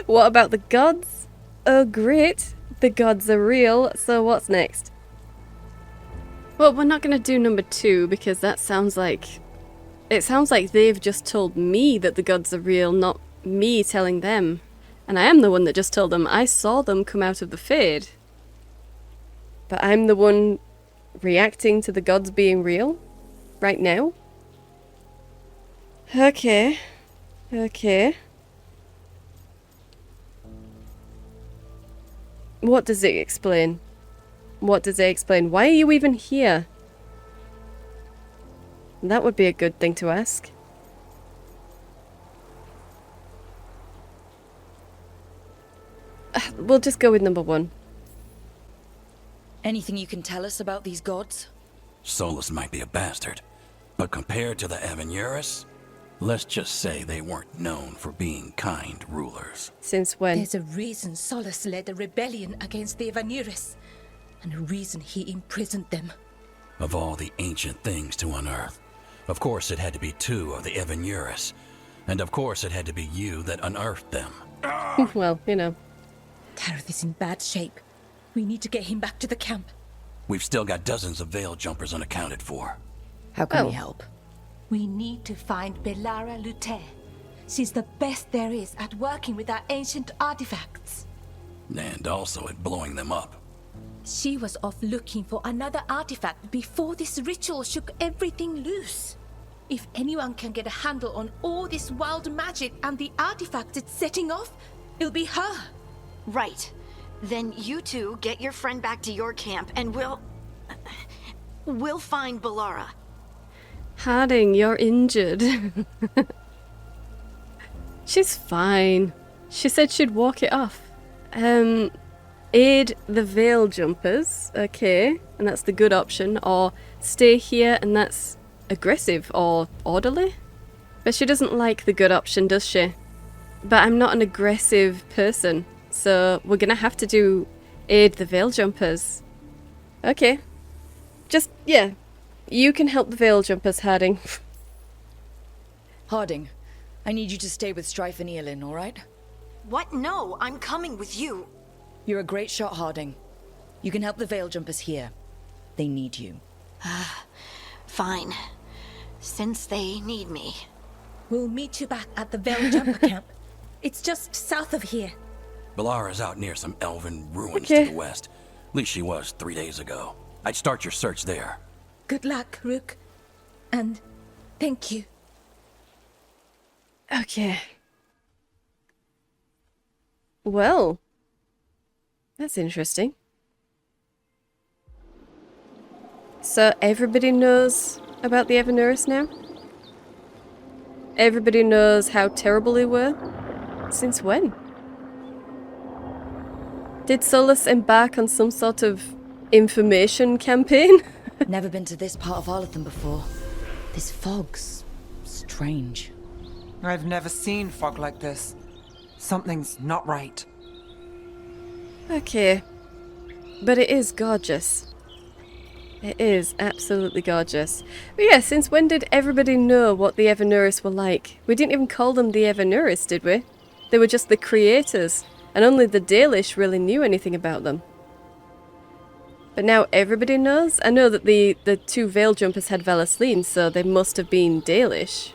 What about the gods? Oh great, the gods are real, so what's next? Well, we're not going to do number 2 because that sounds like... It sounds like they've just told me that the gods are real, not me telling them. And I am the one that just told them I saw them come out of the Fade. But I'm the one reacting to the gods being real right now. Okay. What does it explain? Why are you even here? That would be a good thing to ask. We'll just go with number 1. Anything you can tell us about these gods? Solus might be a bastard, but compared to the Avenurus, let's just say they weren't known for being kind rulers. Since when? There's a reason Solus led a rebellion against the Evanuris, and a reason he imprisoned them. Of all the ancient things to unearth, of course it had to be 2 of the Avenurus, and of course it had to be you that unearthed them. Well, you know. Tareth is in bad shape. We need to get him back to the camp. We've still got dozens of veil jumpers unaccounted for. How can we Oh. help? We need to find Belara Lute. She's the best there is at working with our ancient artifacts. And also at blowing them up. She was off looking for another artifact before this ritual shook everything loose. If anyone can get a handle on all this wild magic and the artifacts it's setting off, it'll be her. Right. Then you two get your friend back to your camp and we'll find Belara. Harding, you're injured. She's fine. She said she'd walk it off. Aid the veil jumpers, okay, and that's the good option, or stay here and that's aggressive or orderly. But she doesn't like the good option, does she? But I'm not an aggressive person, so we're gonna have to do aid the veil jumpers. Okay. Just, yeah. You can help the veil jumpers, Harding. Harding, I need you to stay with Strife and Eolin, alright? What? No, I'm coming with you. You're a great shot, Harding. You can help the veil jumpers here. They need you. Fine. Since they need me. We'll meet you back at the Veil Jumper camp. It's just south of here. Belara's out near some elven ruins Okay. to the west. At least she was 3 days ago. I'd start your search there. Good luck, Rook. And thank you. Okay. Well, that's interesting. So everybody knows about the Evanuris now? Everybody knows how terrible they were? Since when? Did Solus embark on some sort of information campaign? Never been to this part of Arlathan before. This fog's strange. I've never seen fog like this. Something's not right. Okay. But it is gorgeous. It is absolutely gorgeous. But yeah, since when did everybody know what the Evanuris were like? We didn't even call them the Evanuris, did we? They were just the creators, and only the Dalish really knew anything about them. But now everybody knows? I know that the 2 Veil Jumpers had Valasleen, so they must have been Dalish.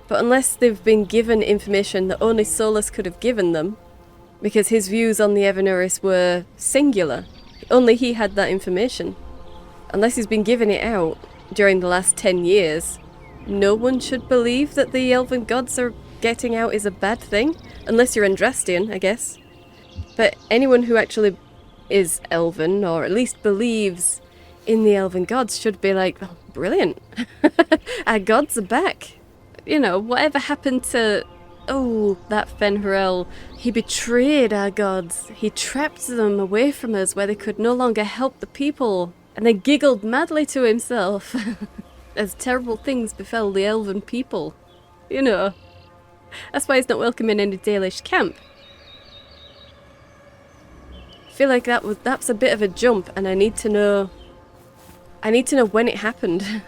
But unless they've been given information that only Solus could have given them, because his views on the Evanuris were singular, only he had that information. Unless he's been giving it out during the last 10 years, no one should believe that the elven gods are getting out is a bad thing. Unless you're Andrastian, I guess. But anyone who actually is elven, or at least believes in the elven gods, should be like, oh, brilliant. Our gods are back. You know, whatever happened to... Oh, that Fenrirel. He betrayed our gods. He trapped them away from us where they could no longer help the people. And then giggled madly to himself as terrible things befell the elven people. You know. That's why he's not welcome in any Dalish camp. I feel like that's a bit of a jump, and I need to know when it happened.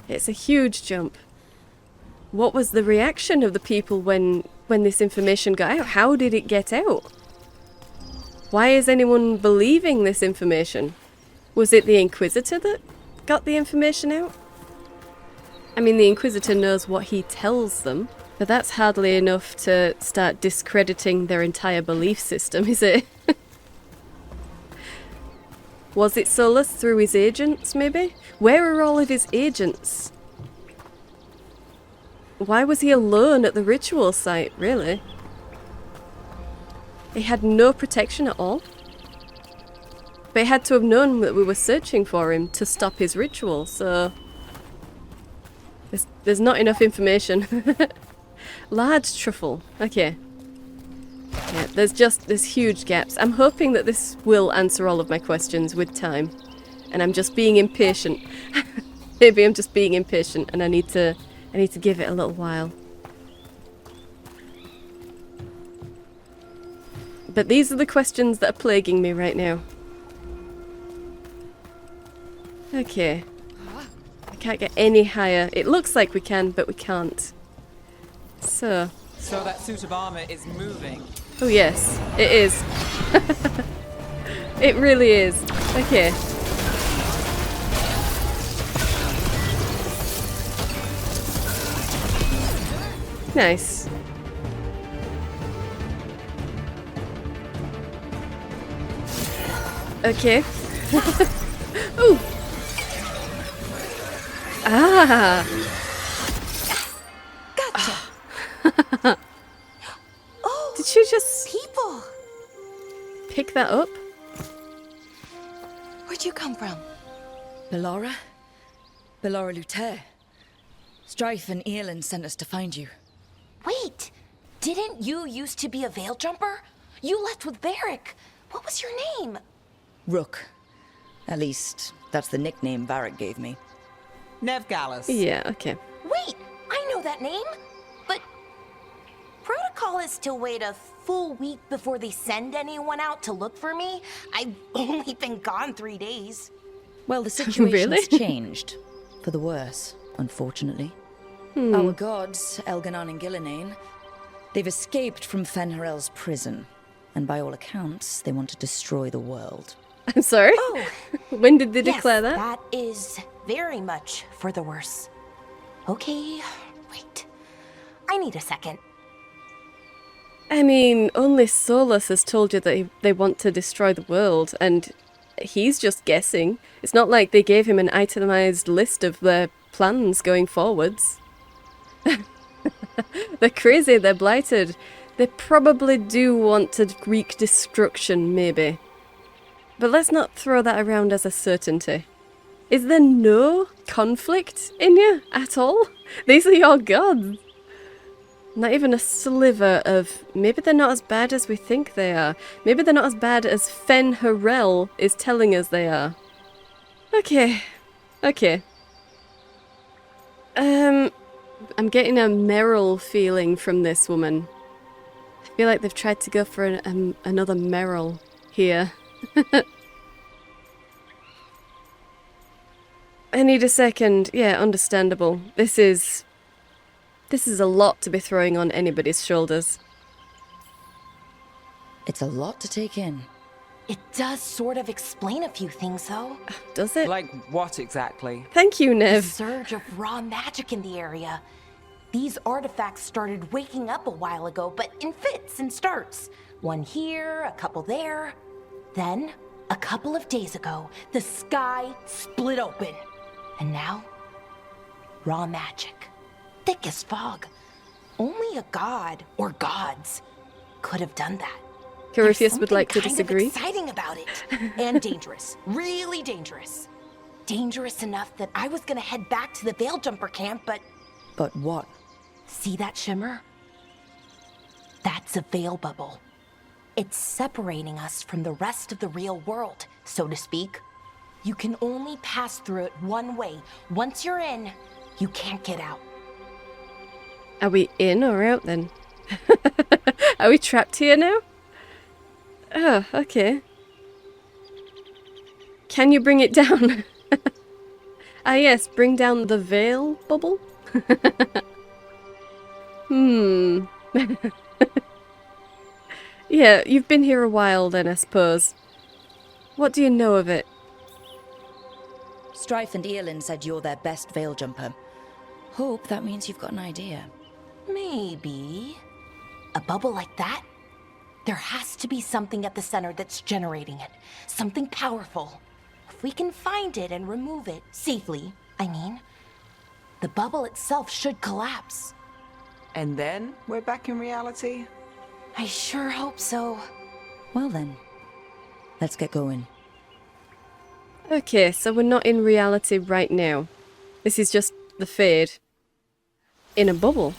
It's a huge jump. What was the reaction of the people when this information got out? How did it get out? Why is anyone believing this information? Was it the Inquisitor that got the information out? I mean, the Inquisitor knows what he tells them, but that's hardly enough to start discrediting their entire belief system, is it? Was it Solus through his agents, maybe? Where are all of his agents? Why was he alone at the ritual site, really? He had no protection at all. But he had to have known that we were searching for him to stop his ritual, so... There's not enough information. Large truffle. Okay. Yeah, there's huge gaps. I'm hoping that this will answer all of my questions with time. And I'm just being impatient. Maybe I'm just being impatient and I need to give it a little while. But these are the questions that are plaguing me right now. Okay. I can't get any higher. It looks like we can, but we can't. So that suit of armor is moving. oh yes, it is. It really is. Okay. Nice. Okay. Ooh. Ah. Gotcha. Oh, Did she just people. pick that up? Where'd you come from? Bellara? Bellara Luther. Strife and Eilin sent us to find you. Wait, didn't you used to be a veil jumper? You left with Varric. What was your name? Rook. At least, that's the nickname Varric gave me. Nev Gallus. Yeah, okay. Wait, I know that name. But protocol is to wait a full week before they send anyone out to look for me. I've only been gone 3 days. Well, the situation's Really? changed. For the worse, unfortunately. Our gods, Elganon and Gillinane, they've escaped from Fen'Harel's prison. And by all accounts, they want to destroy the world. I'm sorry? Oh, When did they yes, declare that? that is very much for the worse. Okay, wait. I need a second. I mean, only Solus has told you that they want to destroy the world, and he's just guessing. It's not like they gave him an itemized list of their plans going forwards. They're crazy, they're blighted. They probably do want to wreak destruction, maybe. But let's not throw that around as a certainty. Is there no conflict in you at all? These are your gods. Not even a sliver of, maybe they're not as bad as we think they are. Maybe they're not as bad as Fen'Harel is telling us they are. Okay. Okay. I'm getting a Meryl feeling from this woman. I feel like they've tried to go for another Meryl here. I need a second. Yeah, understandable. This is a lot to be throwing on anybody's shoulders. It's a lot to take in. It does sort of explain a few things, though. Does it? Like what exactly? Thank you, A Nev. surge of raw magic in the area. These artifacts started waking up a while ago, but in fits and starts. One here, a couple there. Then, a couple of days ago, the sky split open. And now, raw magic. Thick as fog. Only a god, or gods, could have done that. Corypheus would There's like to something disagree. kind of exciting about it. And dangerous. Really dangerous. Dangerous enough that I was gonna head back to the Veil Jumper camp, but... But what? See that shimmer? That's a veil bubble. It's separating us from the rest of the real world, so to speak. You can only pass through it one way. Once you're in, you can't get out. Are we in or out then? Are we trapped here now? Oh, okay. Can you bring it down? Ah yes, bring down the veil bubble? Yeah, you've been here a while then, I suppose. What do you know of it? Strife and Eilin said you're their best veil jumper. Hope that means you've got an idea. Maybe. A bubble like that? There has to be something at the center that's generating it. Something powerful. If we can find it and remove it, safely, I mean, the bubble itself should collapse. And then we're back in reality? I sure hope so. Well then, let's get going. Okay, so we're not in reality right now. This is just the Fade in a bubble.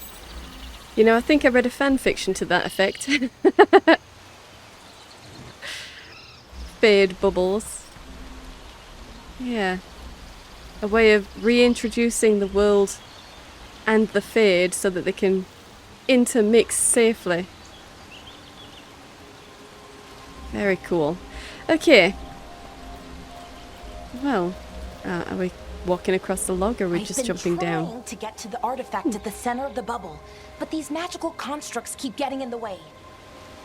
You know, I think I read a fan fiction to that effect. Fade bubbles. Yeah. A way of reintroducing the world and the Fade so that they can intermix safely. Very cool. Okay. Well, are we walking across the log or are we just jumping down? I've been trying to get to the artifact at the center of the bubble, but these magical constructs keep getting in the way.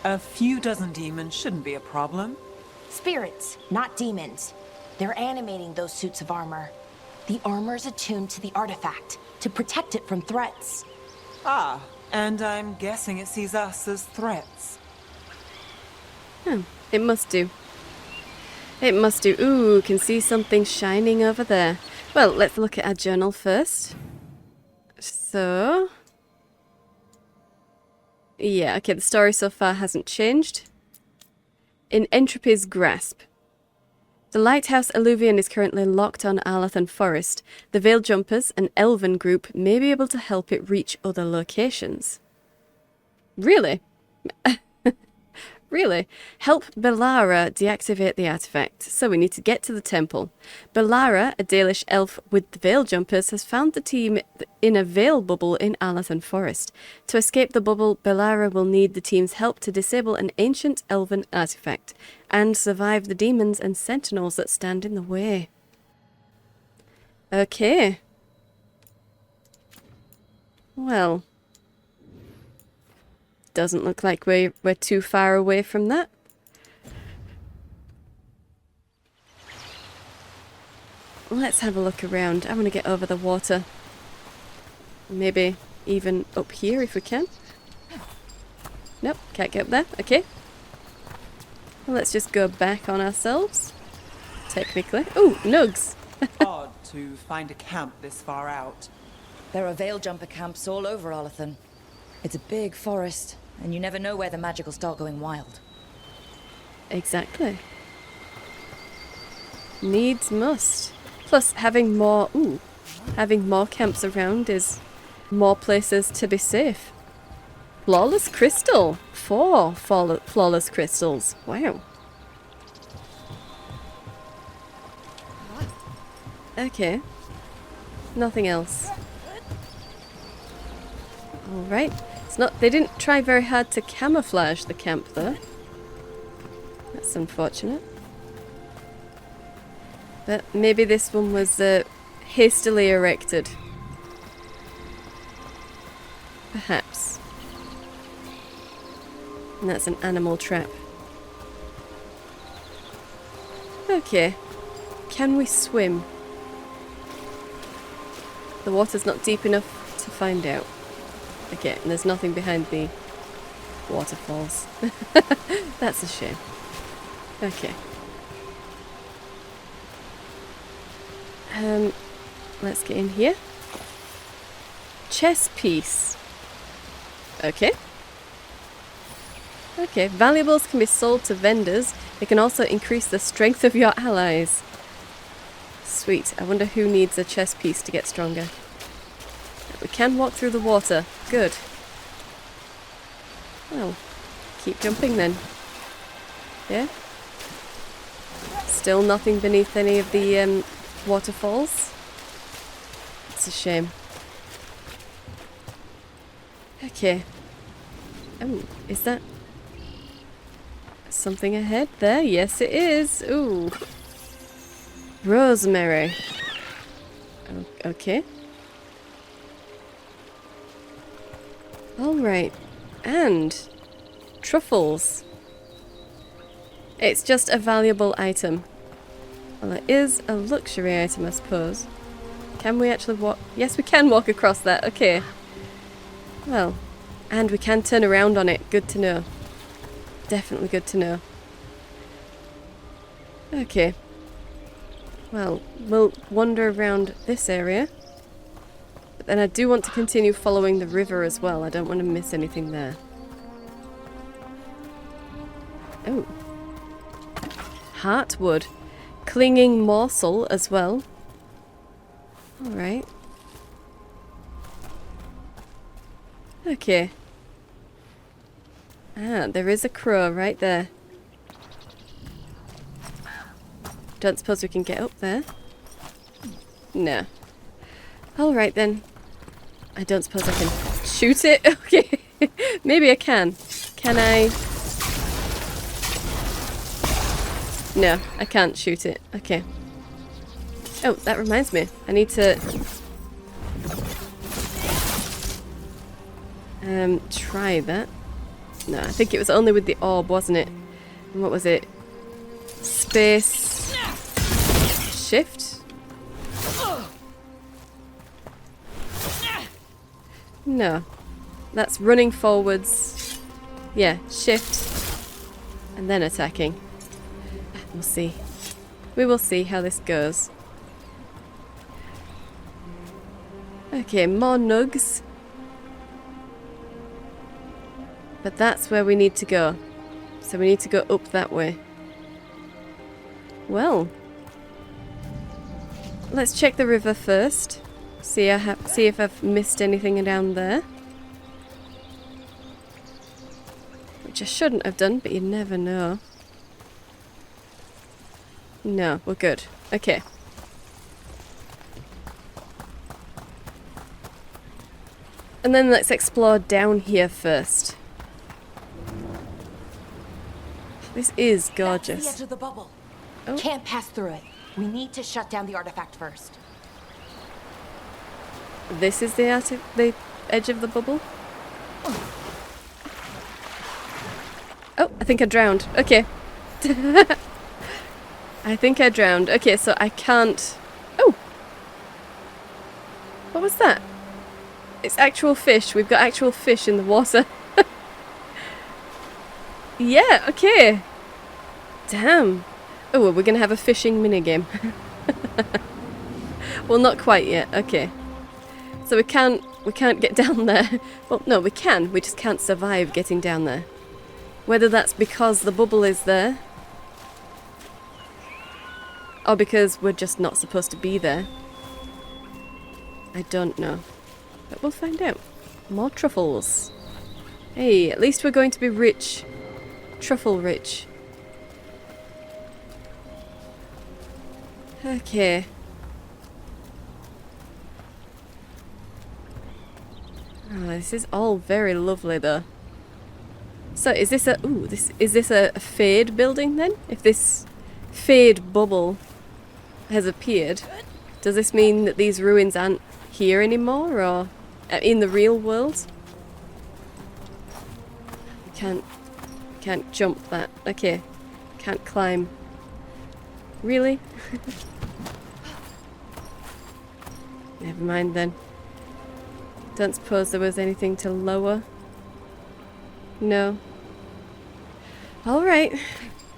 A few dozen demons shouldn't be a problem. Spirits, not demons. They're animating those suits of armor. The armor's attuned to the artifact to protect it from threats. Ah, and I'm guessing it sees us as threats. Oh, it must do. It must do. Ooh, can see something shining over there. Well, let's look at our journal first. So... yeah, okay, the story so far hasn't changed. In Entropy's grasp. The lighthouse Alluvion is currently locked on Arlathan Forest. The Veil Jumpers, an elven group, may be able to help it reach other locations. Really? Really? Help Belara deactivate the artifact. So we need to get to the temple. Belara, a Dalish elf with the Veil Jumpers, has found the team in a veil bubble in Arlathan Forest. To escape the bubble, Belara will need the team's help to disable an ancient elven artifact and survive the demons and sentinels that stand in the way. Okay. Well... doesn't look like we're too far away from that. Let's have a look around. I want to get over the water. Maybe even up here if we can. Nope, can't get up there. Okay. Well, let's just go back on ourselves. Technically. Ooh, nugs! Odd to find a camp this far out. There are Veil Jumper camps all over Arlathan. It's a big forest, and you never know where the magic will start going wild. Exactly. Needs must. Plus, having more camps around is more places to be safe. Flawless crystal. 4 flawless crystals. Wow. Okay. Nothing else. Alright. It's not. They didn't try very hard to camouflage the camp though. That's unfortunate. But maybe this one was hastily erected. Perhaps. And that's an animal trap. Okay. Can we swim? The water's not deep enough to find out. Okay, and there's nothing behind the waterfalls. That's a shame. Okay. Let's get in here. Chess piece. Okay. Okay, valuables can be sold to vendors. They can also increase the strength of your allies. Sweet. I wonder who needs a chess piece to get stronger. We can walk through the water. Good. Well, keep jumping then. Yeah? Still nothing beneath any of the waterfalls. It's a shame. Okay. Oh, is that something ahead there? Yes, it is. Ooh. Rosemary. Okay. Alright. And truffles. It's just a valuable item. Well, it is a luxury item, I suppose. Can we actually walk? Yes, we can walk across that. Okay. Well, and we can turn around on it. Good to know. Definitely good to know. Okay. Well, we'll wander around this area. But then I do want to continue following the river as well. I don't want to miss anything there. Oh. Heartwood. clinging morsel as well. Alright. Okay. Ah, there is a crow right there. Don't suppose we can get up there? No. Alright then. I don't suppose I can shoot it? Okay. Maybe I can. Can I? No, I can't shoot it. Okay. Oh, that reminds me. I need to... try that. No, I think it was only with the orb, wasn't it? And what was it? Space... Shift? No. That's running forwards. Yeah, shift. And then attacking. We'll see. We will see how this goes. Okay, more nugs. But that's where we need to go. So we need to go up that way. Well. Let's check the river first. See if I've missed anything down there. Which I shouldn't have done, but you never know. No, we're good. Okay. And then let's explore down here first. This is gorgeous. That's the edge of the bubble. Oh. Can't pass through it. We need to shut down the artifact first. This is the edge of the bubble? Oh, I think I drowned. Okay. I think I drowned. Okay, so I can't... Oh! What was that? It's actual fish. We've got actual fish in the water. Yeah, okay. Damn. Oh, well, we're going to have a fishing minigame. Well, not quite yet. Okay. So we can't get down there. Well, no, we can. We just can't survive getting down there. Whether that's because the bubble is there, or because we're just not supposed to be there. I don't know. But we'll find out. More truffles. Hey, at least we're going to be rich. Truffle rich. Okay. Oh, this is all very lovely though. So is this a is this a fade building then? If this fade bubble has appeared, does this mean that these ruins aren't here anymore, or in the real world? Can't jump that. Okay. Can't climb. Really? Never mind then. Don't suppose there was anything to lower? No. Alright.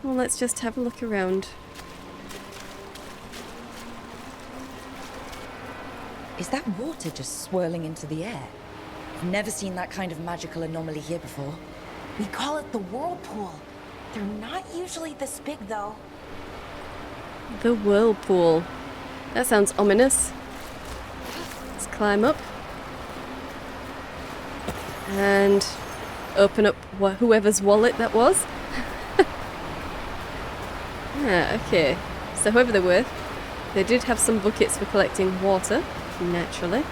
Well, let's just have a look around. Is that water just swirling into the air? I've never seen that kind of magical anomaly here before. We call it the whirlpool. They're not usually this big, though. The whirlpool. That sounds ominous. Let's climb up. And open up whoever's wallet that was. Ah, okay. So whoever they were, they did have some buckets for collecting water, naturally.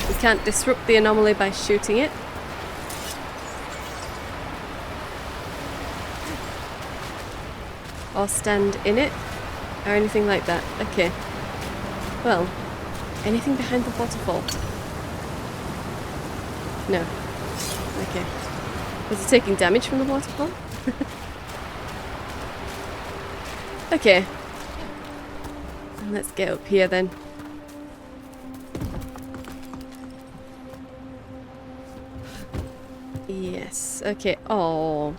We can't disrupt the anomaly by shooting it. Or stand in it, or anything like that. Okay. Well, anything behind the waterfall? No. Okay. Was it taking damage from the waterfall? Okay. And let's get up here then. Yes. Okay. Oh.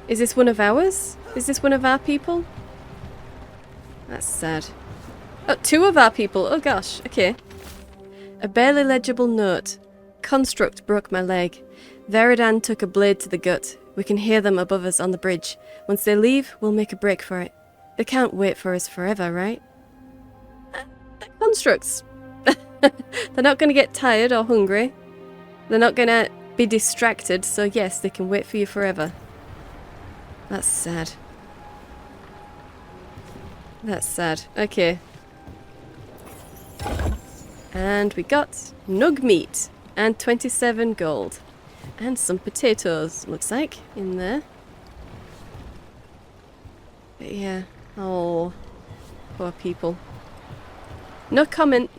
Is this one of ours? Is this one of our people? That's sad. Oh, two of our people. Oh gosh. Okay. A barely legible note. Construct broke my leg. Veridan took a blade to the gut. We can hear them above us on the bridge. Once they leave, we'll make a break for it. They can't wait for us forever, right? They're constructs. They're not going to get tired or hungry. They're not going to be distracted, so yes, they can wait for you forever. That's sad. That's sad. Okay. And we got nug meat and 27 gold. And some potatoes, looks like, in there. But yeah. Oh, poor people. No comment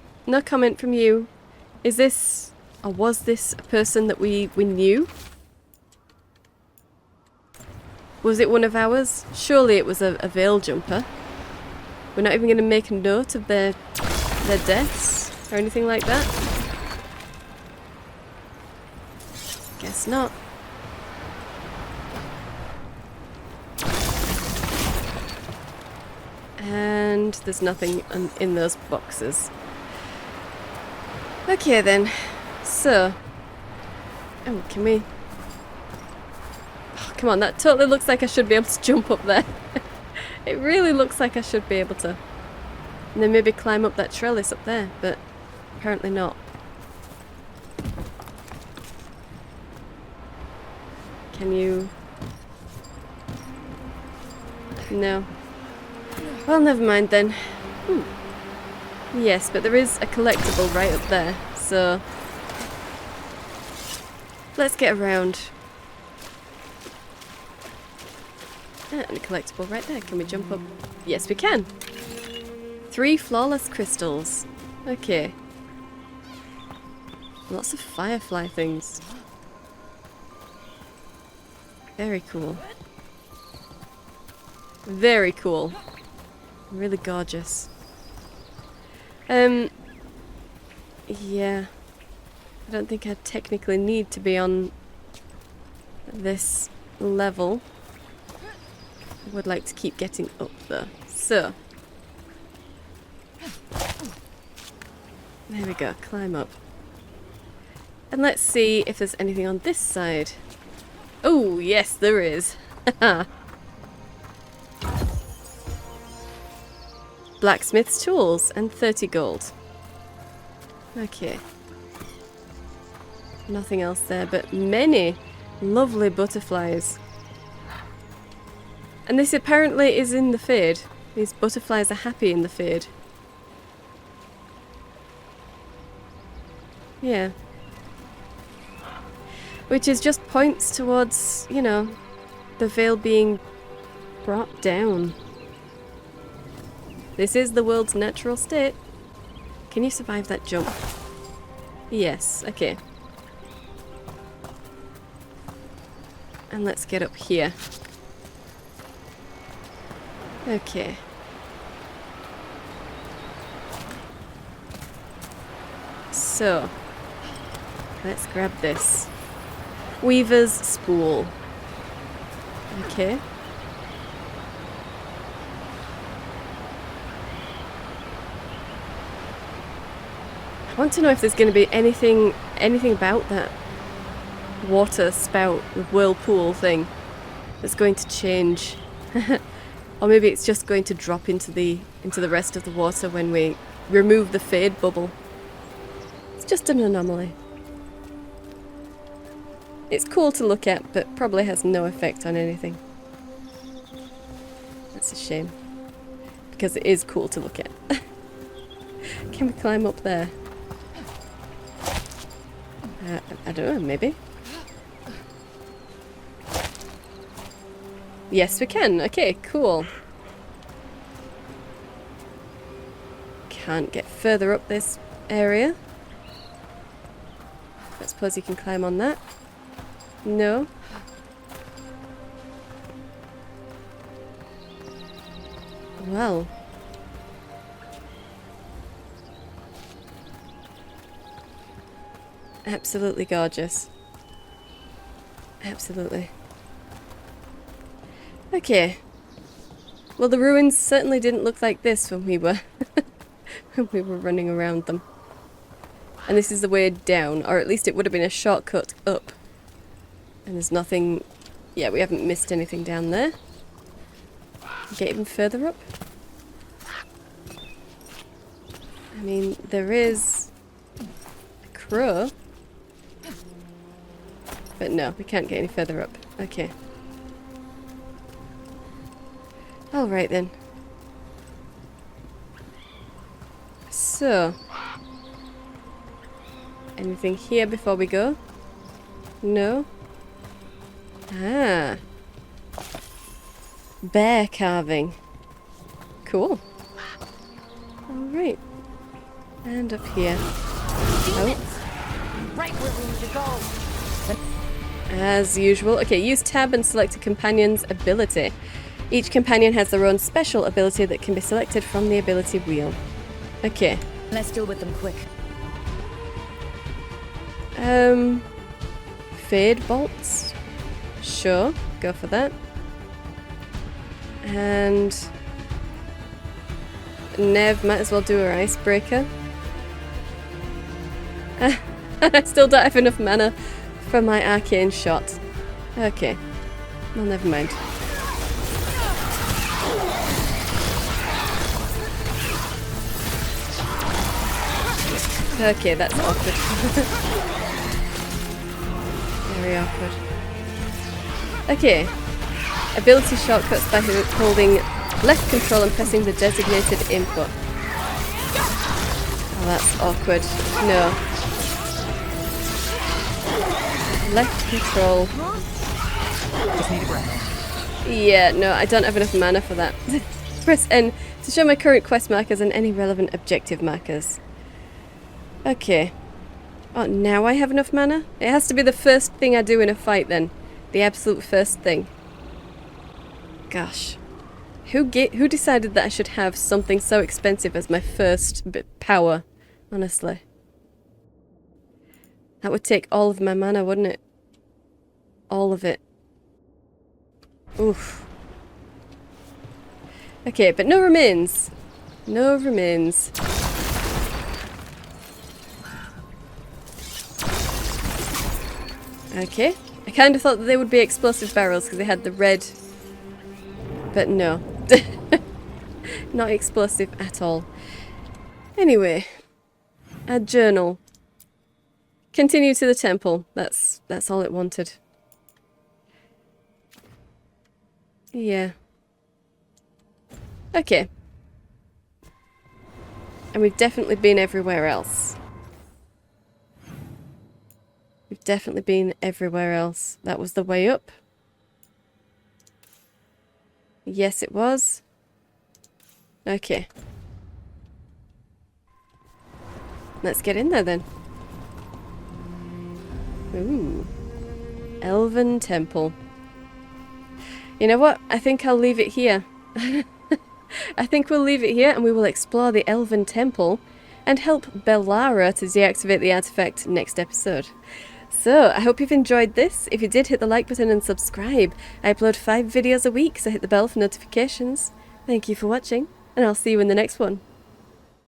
from you. Is this, or was this a person that we knew? Was it one of ours? Surely it was a veil jumper. We're not even going to make a note of their deaths or anything like that. Guess not. And there's nothing in those boxes. Okay then. So. Oh, can we... Oh, come on, that totally looks like I should be able to jump up there. It really looks like I should be able to. And then maybe climb up that trellis up there, but apparently not. Can you... No. Well, never mind then. Yes, but there is a collectible right up there, so... Let's get around. And a collectible right there. Can we jump up? Yes, we can. 3 flawless crystals. Okay. Lots of firefly things. Very cool. Very cool. Really gorgeous. Yeah. I don't think I technically need to be on this level. I would like to keep getting up though. So. There we go, climb up. And let's see if there's anything on this side. Oh, yes, there is. Blacksmith's tools and 30 gold. Okay. Nothing else there, but many lovely butterflies. And this apparently is in the Fade. These butterflies are happy in the Fade. Yeah. Which is just points towards, you know, the veil being brought down. This is the world's natural state. Can you survive that jump? Yes, okay. And let's get up here. Okay. So, let's grab this. Weaver's spool. Okay. I want to know if there's going to be anything about that water spout, whirlpool thing that's going to change. Or maybe it's just going to drop into the rest of the water when we remove the Fade bubble. It's just an anomaly. It's cool to look at, but probably has no effect on anything. That's a shame. Because it is cool to look at. Can we climb up there? I don't know, maybe? Yes, we can. Okay, cool. Can't get further up this area. I suppose you can climb on that. No. Well. Absolutely gorgeous. Absolutely. Okay. Well, the ruins certainly didn't look like this when we were when we were running around them. And this is the way down, or at least it would have been a shortcut up. And there's nothing, Yeah, we haven't missed anything down there. Get even further up. I mean, there is a crow. But no, we can't get any further up. Okay. Alright then. So. Anything here before we go? No? Ah. Bear carving. Cool. Alright. And up here. Oh. Right where we need to go. As usual. Okay, use tab and select a companion's ability. Each companion has their own special ability that can be selected from the ability wheel. Okay. Let's deal with them quick. Fade bolts. Sure, go for that. And Nev might as well do her icebreaker. I still don't have enough mana for my arcane shot. Okay. Well, never mind. Okay, that's awkward. Very awkward. Okay. Ability shortcuts by holding left control and pressing the designated input. Oh, that's awkward. No. Left control. Just need a breath. Yeah, no, I don't have enough mana for that. Press N to show my current quest markers and any relevant objective markers. Okay. Oh, now I have enough mana? It has to be the first thing I do in a fight then. The absolute first thing. Gosh. Who decided that I should have something so expensive as my first power? Honestly. That would take all of my mana, wouldn't it? All of it. Oof. Okay, but no remains. No remains. Okay. I kind of thought that they would be explosive barrels because they had the red. But no. Not explosive at all. Anyway. A journal. Continue to the temple. That's all it wanted. Yeah. Okay. And we've definitely been everywhere else. We've definitely been everywhere else. That was the way up. Yes, it was. Okay. Let's get in there then. Ooh. Elven Temple. You know what? I think I'll leave it here. I think we'll leave it here and we will explore the Elven Temple and help Bellara to deactivate the artifact next episode. So, I hope you've enjoyed this. If you did, hit the like button and subscribe. I upload 5 videos a week, so hit the bell for notifications. Thank you for watching, and I'll see you in the next one.